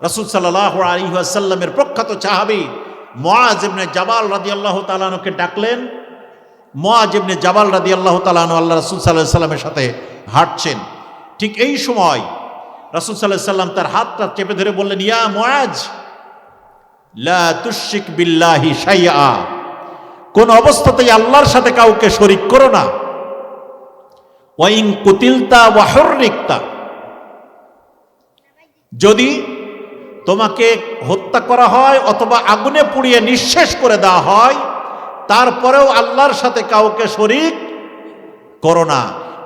রাসূল সাল্লাল্লাহু আলাইহি ওয়াসাল্লামের প্রখ্যাত সাহাবী মুআজ ইবনে জাবাল রাদিয়াল্লাহু তাআলা আনহুকে ডাকলেন। মুআজ ইবনে জাবাল রাদিয়াল্লাহু তাআলা আনহু আল্লাহ রাসূল সাল্লাল্লাহু আলাইহি ওয়াসাল্লামের সাথে হাঁটছেন। ঠিক এই সময় রাসূল সাল্লাল্লাহু আলাইহি ওয়াসাল্লাম তার হাতটা চেপে ধরে বললেন, ইয়া মুআজ লা তুশরিক বিল্লাহি শাইআ, কোন অবস্থাতেই আল্লাহর সাথে কাউকে শরীক করো না। ওয়া ইন কুতিলতা ওয়া হুররিকতা, যদি তোমাকে হত্যা করা হয় অথবা আগুনে পুড়িয়ে নিঃশেষ করে দেওয়া হয়, তারপরেও আল্লাহর সাথে কাউকে শরীক করো না।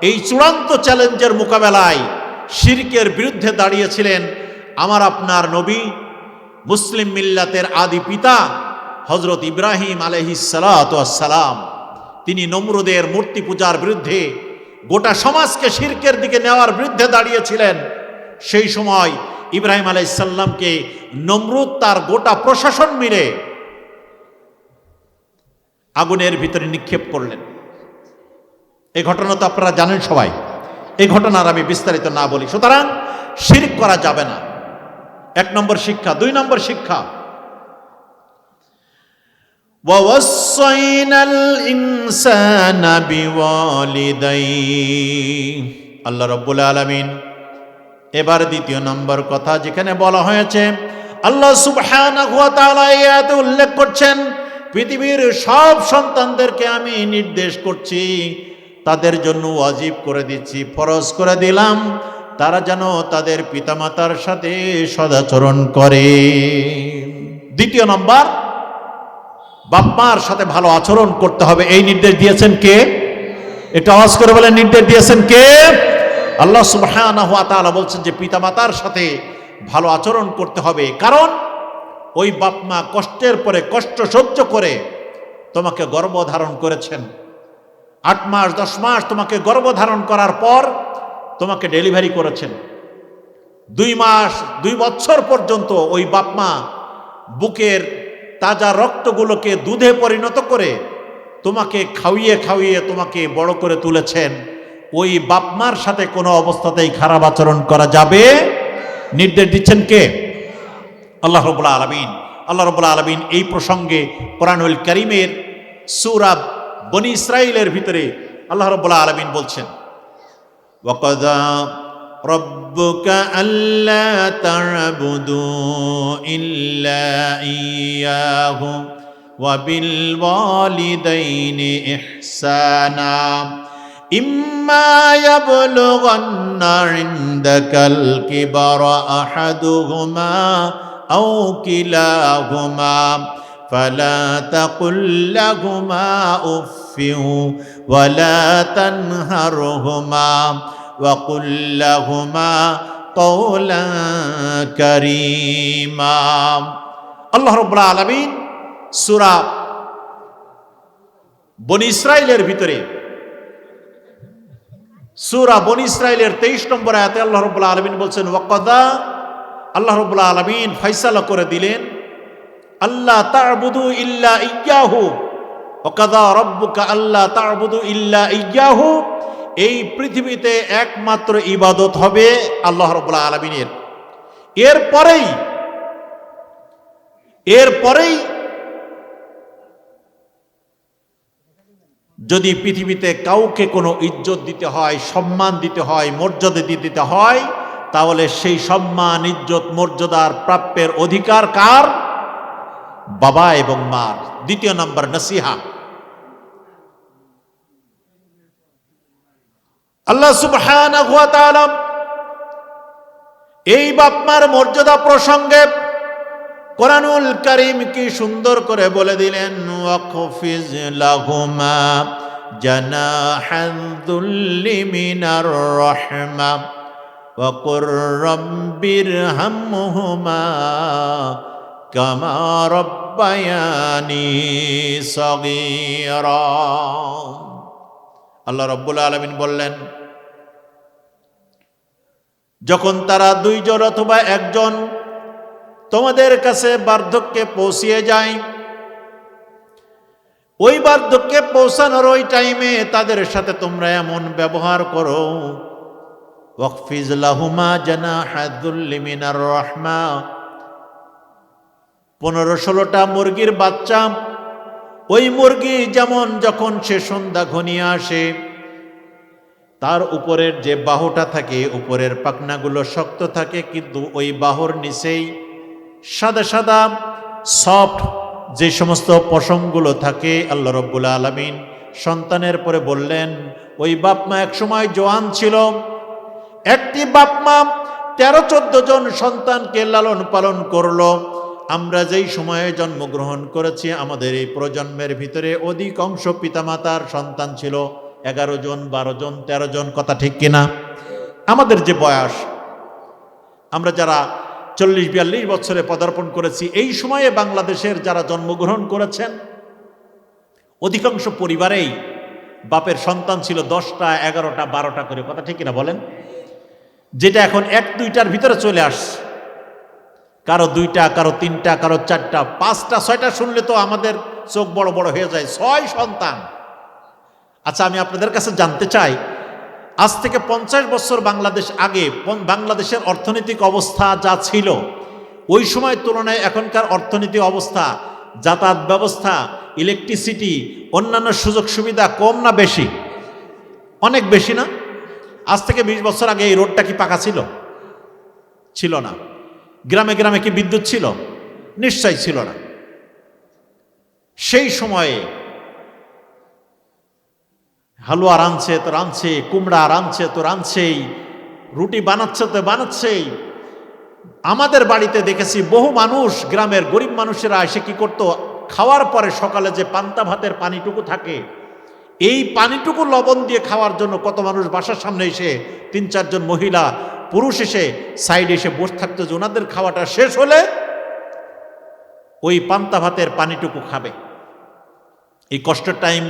এই চূড়ান্ত চ্যালেঞ্জের মোকাবেলায় শিরকের বিরুদ্ধে দাঁড়িয়েছিলেন আমার আপনার নবী, মুসলিম মিল্লাতের আদি পিতা হযরত ইব্রাহিম আলাইহিস সালাতু ওয়াস সালাম। তিনি নমরুদের মূর্তি পূজার বিরুদ্ধে, গোটা সমাজকে শিরকের দিকে নেওয়ার বিরুদ্ধে দাঁড়িয়েছিলেন। সেই সময় ইব্রাহিম আলাইহিস সালামকে নমরুদ তার গোটা প্রশাসন মিলে আগুনের ভিতরে নিক্ষেপ করলেন। এই ঘটনা তো আপনারা জানেন সবাই, এই ঘটনার আমি বিস্তারিত না বলি। সুতরাং শিরক করা যাবে না, এক নম্বর শিক্ষা। দুই নম্বর শিক্ষা, ওয়াসাইনাল ইনসানা বিওয়ালিদাইহি আল্লাহ রাব্বুল আলামিন এবার দ্বিতীয় নম্বর কথা যেখানে বলা হয়েছে, আল্লাহ সুবহানাহু ওয়া তাআলা এই আয়াতে উল্লেখ করছেন, পৃথিবীর সব সন্তানদেরকে আমি নির্দেশ করছি, তাদের জন্য ওয়াজিব করে দিচ্ছি, ফরজ করে দিলাম, তারা যেন তাদের পিতামাতার সাথে সদাচরণ করে। দ্বিতীয় নম্বর, বাপ-মার সাথে ভালো আচরণ করতে হবে। এই নির্দেশ দিয়েছেন কে? একটু আওয়াজ করে বলেন, নির্দেশ দিয়েছেন কে? আল্লাহ সুবহানাহু ওয়া তাআলা বলছেন যে পিতামাতার সাথে ভালো আচরণ করতে হবে, কারণ ওই বাপ-মা কষ্টের পরে কষ্ট সহ্য করে তোমাকে গর্ভধারণ করেছেন। 8 মাস 10 মাস তোমাকে গর্ভধারণ করার পর তোমাকে ডেলিভারি করেছেন। 2 মাস 2 বছর পর্যন্ত ওই বাপ-মা বুকের তাজা রক্তগুলোকে দুধে পরিণত করে তোমাকে খাওয়িয়ে খাওয়িয়ে তোমাকে বড় করে তুলেছেন। ওই বাপ-মার সাথে কোনো অবস্থাতেই খারাপ আচরণ করা যাবে। নির্দেশ দিচ্ছেন কে? আল্লাহ রাব্বুল আলামিন। আল্লাহ রাব্বুল আলামিন এই প্রসঙ্গে কোরআনুল কারীমের সূরা বনী ইসরাঈলের ভিতরে আল্লাহ রাব্বুল আলামিন বলছেন, ওয়াকাযা রাব্বুকা আল্লা তা'বুদু ইল্লা ইয়্যাহু ওয়া বিল ওয়ালিদাইনি ইহসানা ইম্মা ইয়াবলুগান্না ইনদাকাল কিবারা আহাদুহুমা আও কিলাহুমা ফালা তাকুল লাহুমা উফফিন ওয়ালা তানহারহুমা ওয়া কুল লাহুমা কওলান কারীমা। আল্লাহ রাব্বুল আলামিন সূরা বনী ইসরাঈলের ভিতরে সূরা বনী ইসরাঈলের 23 নম্বর আয়াতে আল্লাহ রাব্বুল আলামিন বলছেন, ওয়াকাদা, আল্লাহ রাব্বুল আলামিন ফয়সালা করে দিলেন, আল্লাহ তা'বুদু ইল্লা ইয়্যাহু, ওয়াকাদা রাব্বুকা আল্লা তা'বুদু ইল্লা ইয়্যাহু, এই পৃথিবীতে একমাত্র ইবাদত হবে আল্লাহ রাব্বুল আলামিনের। এরপরেই যদি পৃথিবীতে কাউকে কোনো ইজ্জত দিতে হয়, সম্মান দিতে হয়, মর্যাদা দিতে হয়, তাহলে সেই সম্মান, ইজ্জত, মর্যাদার প্রাপ্যের অধিকার কার? বাবা এবং মার। দ্বিতীয় নম্বর নসিহা। আল্লাহ সুবহানাহু ওয়া তাআলা এই বাপ-মার মর্যাদা প্রসঙ্গে কোরআনুল কারীম কি সুন্দর করে বলে দিলেন, ওয়াকফিজ লাহুমা জানাহাল যুল্লি মিনার রাহমা ওয়া কুর রাব্বিরহামহুমা কামা রাব্বায়ানি সগীরা। আল্লাহ রাব্বুল আলামিন বললেন, যখন তারা 2 জন অথবা 1 জন তোমাদের কাছে বার্ধক্যে পৌঁছিয়ে যায়, ওই বার্ধক্যে পৌঁছানোর ওই টাইমে তাদের সাথে তোমরা এমন ব্যবহার করো, ওয়াকফিজ লাহুমা জানাহাদ যুল্লি মিনার রাহমা। 15-16টা মুরগির বাচ্চা, ওই মুরগি যেমন যখন সে সন্ধ্যা ঘনিয়ে আসে, তার উপরের যে বাহুটা থাকে, উপরের পাখনাগুলো শক্ত থাকে, কিন্তু ওই বাহুর নিচেই সাদা সাদা সফট যে সমস্ত পশমগুলো থাকে, আল্লাহ রাব্বুল আলামিন সন্তানের পরে বললেন, ওই বাপ-মা এক সময় জওয়ান ছিল। একটি বাপ-মা 13-14 জন সন্তানকে লালন পালন করলো। আমরা যেই সময়ে জন্মগ্রহণ করেছি, আমাদের এই প্রজন্মের ভিতরে অধিকাংশ পিতামাতার সন্তান ছিল 11 জন, 12 জন, 13 জন। কথা ঠিক কিনা? আমাদের যে বয়স, আমরা যারা 40-42 বছরে পদার্পণ করেছি, এই সময়ে বাংলাদেশের যারা জন্মগ্রহণ করেছেন, অধিকাংশ পরিবারেই বাপের সন্তান ছিল 10টা, 11টা, 12টা করে। কথা ঠিক কিনা বলেন? যেটা এখন 1-2টার ভিতরে চলে আসছে। কারো 2টা, কারো 3টা, কারো 4টা, 5টা, 6টা শুনলে তো আমাদের চোখ বড় বড় হয়ে যায়। 6 সন্তান। আচ্ছা, আমি আপনাদের কাছে জানতে চাই, আজ থেকে 50 বছর বাংলাদেশ আগে বাংলাদেশের অর্থনৈতিক অবস্থা যা ছিল, ওই সময় তুলনায় এখনকার অর্থনৈতিক অবস্থা, যাতায়াত ব্যবস্থা, ইলেকট্রিসিটি, অন্যান্য সুযোগ সুবিধা কম না বেশি? অনেক বেশি না? আজ থেকে 20 বছর আগে এই রোডটা কি পাকা ছিল? ছিল না। গ্রামে গ্রামে কি বিদ্যুৎ ছিল? নিশ্চয়ই ছিল না। সেই সময়ে হালুয়া রাঁধছে তো রাঁধছে, কুমড়া রাঁধছে তো রাঁধছেই, রুটি বানাচ্ছে তো বানাচ্ছেই। আমাদের বাড়িতে দেখেছি বহু মানুষ, গ্রামের গরিব মানুষেরা এসে কি করতো, খাওয়ার পরে সকালে যে পান্তা ভাতের পানিটুকু থাকে, এই পানিটুকু লবণ দিয়ে খাওয়ার জন্য কত মানুষ বাসার সামনে এসে 3-4 জন মহিলা পুরুষ এসে সাইডে এসে বসে থাকতো যে ওনাদের খাওয়াটা শেষ হলে ওই পান্তা ভাতের পানিটুকু খাবে। এই কষ্টের টাইম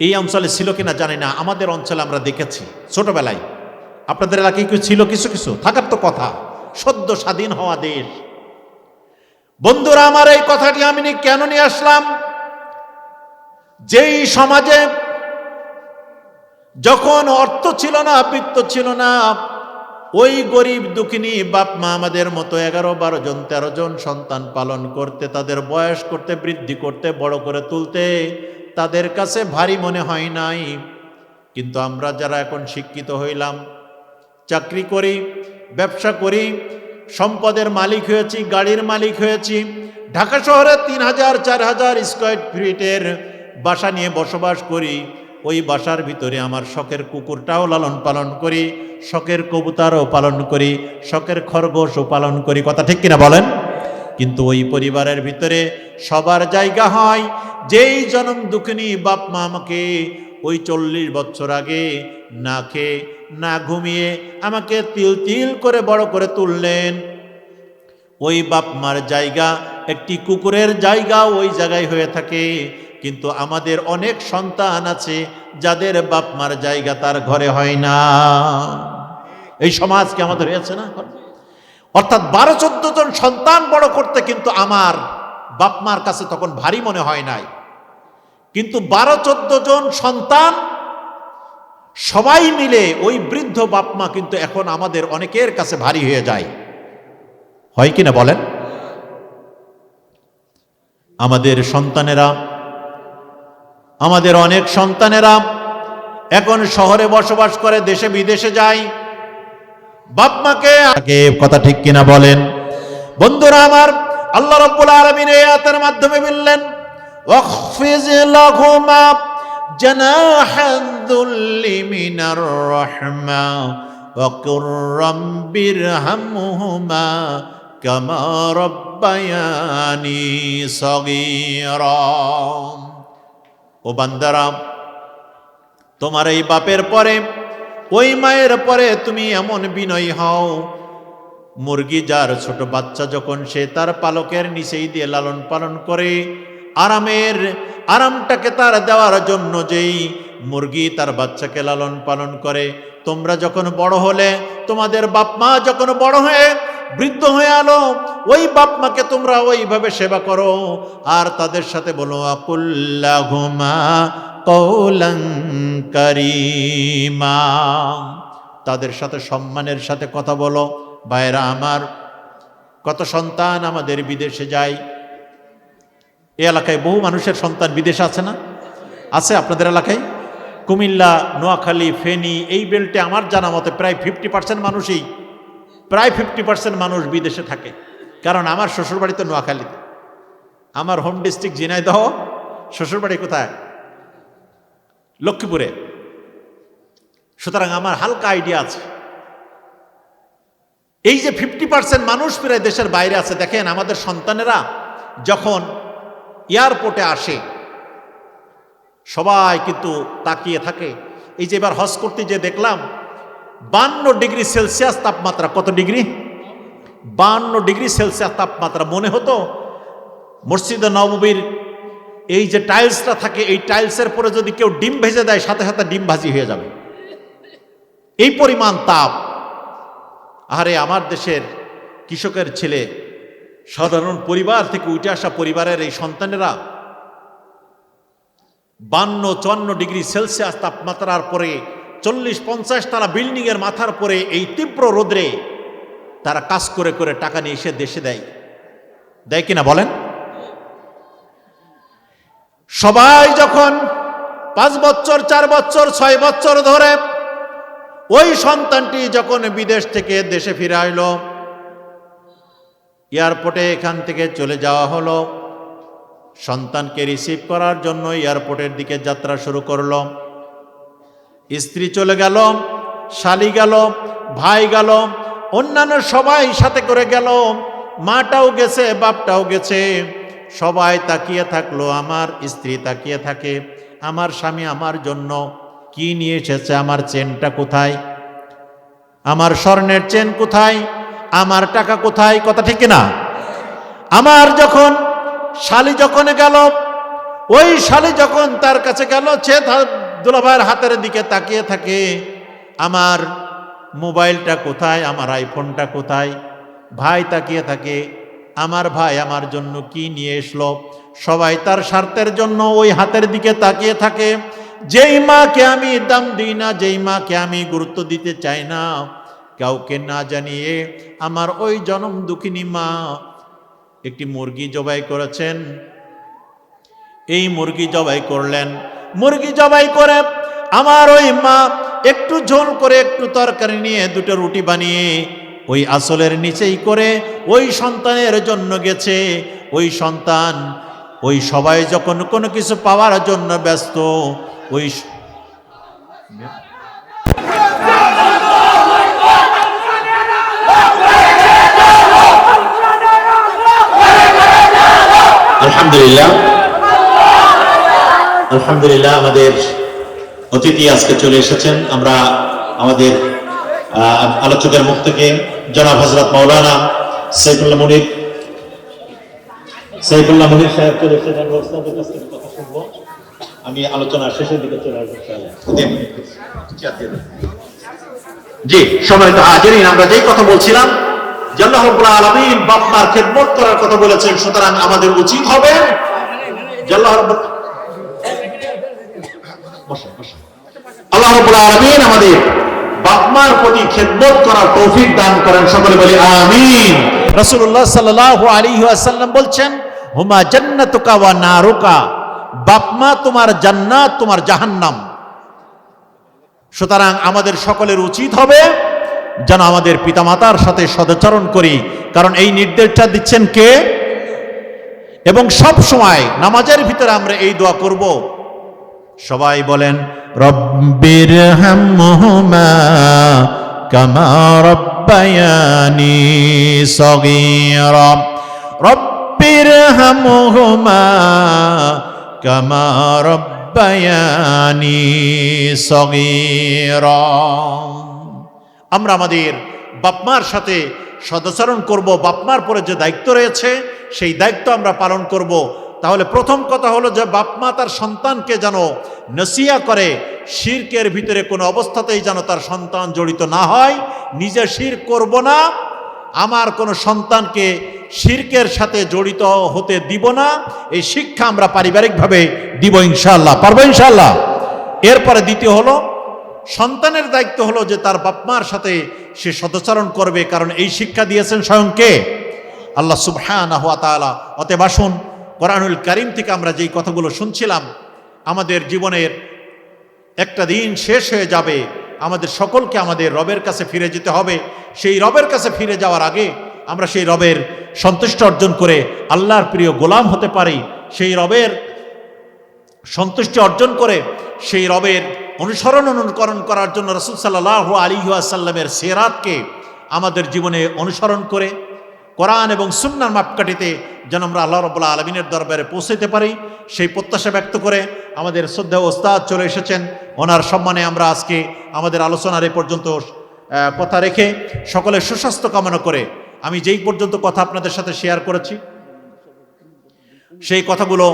এই অঞ্চলে ছিল কিনা জানি না, আমাদের অঞ্চলে আমরা দেখেছি ছোটবেলায়। আপনাদের এলাকায় কি ছিল? কিছু কিছু থাকার তো কথা, সদ্য স্বাধীন হওয়া দেশ। বন্ধুরা আমার, এই কথাটি আমি কেন নিয়ে আসলাম? যেই সমাজে যখন অর্থ ছিল না, বৃত্ত ছিল না, ওই গরিব দুঃখিনী বাপ মা আমাদের মতো 11-12 জন 13 জন সন্তান পালন করতে, তাদের বয়স করতে, বৃদ্ধি করতে, বড় করে তুলতে তাদের কাছে ভারী মনে হয় নাই। কিন্তু আমরা যারা এখন শিক্ষিত হইলাম, চাকরি করি, ব্যবসা করি, সম্পদের মালিক হয়েছি, গাড়ির মালিক হয়েছি, ঢাকা শহরে 3000-4000 স্কয়ার ফিটের বাসা নিয়ে বসবাস করি, ওই বাসার ভিতরে আমার শখের কুকুরটাও লালন পালন করি, শখের কবুতরও পালন করি, শখের খরগোশও পালন করি। কথা ঠিক কিনা বলেন? কিন্তু ওই পরিবারের ভিতরে সবার জায়গা হয়, যেই জনম দুঃখিনী বাপ মা আমাকে ওই 40 বছর আগে না খেয়ে না ঘুমিয়ে আমাকে তিল তিল করে বড় করে তুললেন, ওই বাপ মার জায়গা একটি কুকুরের জায়গা ওই জায়গায় হয়ে থাকে। কিন্তু আমাদের অনেক সন্তান আছে যাদের বাপ মার জায়গা তার ঘরে হয় না। এই সমাজ কি আমাদের হয়েছে না? অর্থাৎ 12-14 জন সন্তান বড় করতে কিন্তু আমার বাপ মার কাছে তখন ভারী মনে হয় নাই। কিন্তু 12-14 জন সন্তান সবাই মিলে ওই বৃদ্ধ বাপ মা কিন্তু এখন আমাদের অনেকের কাছে ভারী হয়ে যায়। হয় কিনা বলেন? আমাদের সন্তানেরা, আমাদের অনেক সন্তানেরা এখন শহরে বসবাস করে, দেশে বিদেশে যায়, বাপ মাকে কথা ঠিক কিনা বলেন? বন্ধুরা আমার, আল্লাহ রাব্বুল আলামিন এই আয়াতের মাধ্যমে বললেন, ওয়াখফিজ লাহুমা জানাহাদ যুল্লি মিনার রাহমা ওয়া কুর রাব্বিরহামহুমা কামা রাব্বায়ানি সগীরা। ও বান্দারা, তোমার এই বাপের পরে, ওই মায়ের পরে তুমি এমন বিনয়ী হও, মুরগি যার ছোট বাচ্চা যখন সে তার পালকের নিচেই দিয়ে লালন পালন করে, আরামটাকে তার দেওয়ার জন্য যেই মুরগি তার বাচ্চাকে লালন পালন করে, তোমরা যখন বড় হলে, তোমাদের বাপ মা যখন বড় হয়ে বৃদ্ধ হয়ে আলো, ওই বাপ মাকে তোমরা ওইভাবে সেবা করো, আর তাদের সাথে বলো আকুল্লাহুমা কওলান কারীমা, তাদের সাথে সম্মানের সাথে কথা বলো। ভাইরা আমার, কত সন্তান আমাদের বিদেশে যায়। এই এলাকায় বহু মানুষের সন্তান বিদেশে আছে না? আছে আপনাদের এলাকায়? কুমিল্লা, নোয়াখালী, ফেনী, এই বেল্টে আমার জানা মতে প্রায় 50% মানুষই, প্রায় 50% মানুষ বিদেশে থাকে। কারণ আমার শ্বশুরবাড়ি তো নোয়াখালীতে, আমার হোম ডিস্ট্রিক্ট ঝিনাইদহ, শ্বশুরবাড়ি কোথায়? লক্ষ্মীপুরে। সুতরাং আমার হালকা আইডিয়া আছে। এই যে 50% মানুষ প্রায় দেশের বাইরে আছে, দেখেন আমাদের সন্তানেরা যখন এয়ারপোর্টে আসে সবাই কিন্তু তাকিয়ে থাকে। এই যে এবার হজ করতে যে দেখলাম 52 ডিগ্রি সেলসিয়াস তাপমাত্রা। কত ডিগ্রি? 52 ডিগ্রি সেলসিয়াস তাপমাত্রা। মনে হতো মসজিদে নববীর এই যে টাইলসটা থাকে, এই টাইলসের পরে যদি কেউ ডিম ভেজে দেয় সাথে সাথে ডিম ভাজি হয়ে যাবে, এই পরিমাণ তাপ। আরে আমার দেশের কৃষকের ছেলে, সাধারণ পরিবার থেকে উঠে আসা পরিবারের এই সন্তানেরা 52-54 ডিগ্রি সেলসিয়াস তাপমাত্রার পরে 40-50 তারা বিল্ডিং এর মাথার পরে এই তীব্র রোদ্রে তারা কাজ করে করে টাকা নিয়ে এসে দেশে দেয় কিনা বলেন? সবাই যখন 5 বছর, 4 বছর, 6 বছর ধরে ওই সন্তানটি যখন বিদেশ থেকে দেশে ফিরে আসলো, এয়ারপোর্টে এখান থেকে চলে যাওয়া হলো, সন্তানকে রিসিভ করার জন্য এয়ারপোর্টের দিকে যাত্রা শুরু করলো। স্ত্রী চলে গেল, শালি গেল, ভাই গেল, অন্যান্য সবাই সাথে করে গেল, মাটাও গেছে, বাপটাও গেছে। সবাই তাকিয়ে থাকলো, আমার স্ত্রী তাকিয়ে থাকে, আমার স্বামী আমার জন্য কি নিয়ে এসেছে, আমার চেনটা কোথায়, আমার স্বর্ণের চেন কোথায়, আমার টাকা কোথায়, কথা ঠিক না? আমার যখন শালি যখন গেল, ওই শালি যখন তার কাছে গেল, সে দুলাভাইয়ের হাতের দিকে তাকিয়ে থাকে, আমার মোবাইলটা কোথায়, আমার আইফোনটা কোথায়। ভাই তাকিয়ে থাকে, আমার ভাই আমার জন্য কি নিয়ে এসলো। সবাই তার স্বার্থের জন্য ওই হাতের দিকে তাকিয়ে থাকে। যেই মাকে আমি দাম দিই না, যেই মাকে আমি গুরুত্ব দিতে চাই না, কাউকে না জানিয়ে আমার ওই জনম দুঃখিনী মা একটি মুরগি জবাই করেছেন। এই মুরগি জবাই করলেন, মুরগি জবাই করে আমার ওই মা একটু ঝোল করে একটু তরকারি নিয়ে দুটো রুটি বানিয়ে ওই আসলের নিচেই করে ওই সন্তানের জন্য গেছে। ওই সন্তান, ওই সবাই যখন কোনো কিছু পাওয়ার জন্য ব্যস্ত, ওই আলহামদুলিল্লাহ, আলহামদুলিল্লাহ আমাদের অতিথি আজকে চলে এসেছেন। আমরা আমাদের আলোচকের মুখ থেকে জনাব হযরত মাওলানা সাইফুল্লাহ মুনির সাহেব চলে এসেছেন, ওস্তাদের কাছ থেকে কথা শুনবো। আমি আলোচনার শেষের দিকে চলে আসবো ইনশাআল্লাহ। জি, সম্মানিত হাজিরিন, আমরা যেই কথা বলছিলাম যে আল্লাহ রাব্বুল আলামিন বাপ মার খেদমত করার কথা বলেছেন, সুতরাং আমাদের উচিত হবে যে আল্লাহ রাব্বুল আলামিন আমাদের বাপ মার প্রতি খেদমত করার তৌফিক দান করেন, সকলে বলি আমিন। রাসূলুল্লাহ সাল্লাল্লাহু আলাইহি ওয়াসাল্লাম বলছেন, হুমা জান্নাতুকা ওয়া নারুকা, বাপ মা তোমার জান্নাত, তোমার জাহান্নাম। সুতরাং আমাদের সকলের উচিত হবে যেন আমাদের পিতামাতার সাথে সদাচরণ করি, কারণ এই নির্দেশটা দিচ্ছেন কে? এবং সব সময় নামাজের ভিতরে আমরা এই দোয়া করব। সবাই বলেন, রব্বির হামহুমা কামা রব্বায়ানি সগীরা, রব্বির হামহুমা কামা রব্বায়ানি সগীরা। আমরা আমাদের বাপমার সাথে সদাচরণ করব, বাপমার পরে যে দায়িত্ব রয়েছে সেই দায়িত্ব আমরা পালন করব। তাহলে প্রথম কথা হলো যে বাপমা তার সন্তানকে যেন নসিয়া করে, শিরকের ভিতরে কোনো অবস্থাতেই যেন তার সন্তান জড়িত না হয়। নিজে শিরক করব না, আমার কোনো সন্তানকে শিরকের সাথে জড়িত হতে দিব না, এই শিক্ষা আমরা পারিবারিকভাবে দিব ইনশাআল্লাহ। পারবো ইনশাআল্লাহ। এরপরে দ্বিতীয় হলো, সন্তানের দায়িত্ব হলো যে তার বাপমার সাথে সে সদাচরণ করবে, কারণ এই শিক্ষা দিয়েছেন স্বয়ং কে? আল্লাহ সুবহানাহু ওয়া তাআলা। অতএব আসুন, কোরআনুল কারীম থেকে আমরা যেই কথাগুলো শুনছিলাম, আমাদের জীবনের একটা দিন শেষ হয়ে যাবে, আমাদের সকলকে আমাদের রবের কাছে ফিরে যেতে হবে। সেই রবের কাছে ফিরে যাওয়ার আগে আমরা সেই রবের সন্তুষ্টি অর্জন করে আল্লাহর প্রিয় গোলাম হতে পারি। সেই রবের সন্তুষ্টি অর্জন করে সেই রবের অনুকরণ করার জন্য রাসূল সাল্লাল্লাহু আলাইহি ওয়াসাল্লামের সিরাতকে আমাদের জীবনে অনুসরণ করে কোরআন এবং সুন্নাহর মাপকাঠিতে যেন আমরা আল্লাহ রাব্বুল আলামিনের দরবারে পৌঁছাতে পারি, সেই প্রত্যাশা ব্যক্ত করে আমাদের শ্রদ্ধেয় ওস্তাদ চলে এসেছেন। ওনার সম্মানে আমরা আজকে আমাদের আলোচনার এই পর্যন্ত কথা রেখে সকলের সুস্বাস্থ্য কামনা করে আমি যেই পর্যন্ত কথা আপনাদের সাথে শেয়ার করেছি সেই কথাগুলো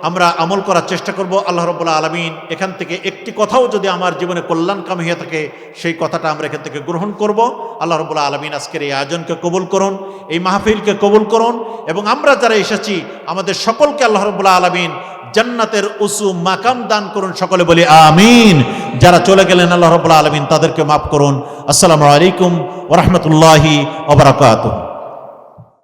আমরা আমল করার চেষ্টা করব। আল্লাহ রাব্বুল আলামিন এখান থেকে একটি কথাও যদি আমার জীবনে কল্যাণকামী হয়ে থাকে সেই কথাটা আমরা এখান থেকে গ্রহণ করব। আল্লাহ রাব্বুল আলামিন আজকের এই আয়োজনকে কবুল করুন, এই মাহফিলকে কবুল করুন, এবং আমরা যারা এসেছি আমাদের সকলকে আল্লাহ রাব্বুল আলামিন জান্নাতের উঁচু মাকাম দান করুন, সকলে বলি আমিন। যারা চলে গেলেন আল্লাহ রাব্বুল আলামিন তাদেরকে মাফ করুন। আসসালামু আলাইকুম ওয়া রাহমাতুল্লাহি ওয়া বারাকাতুহু।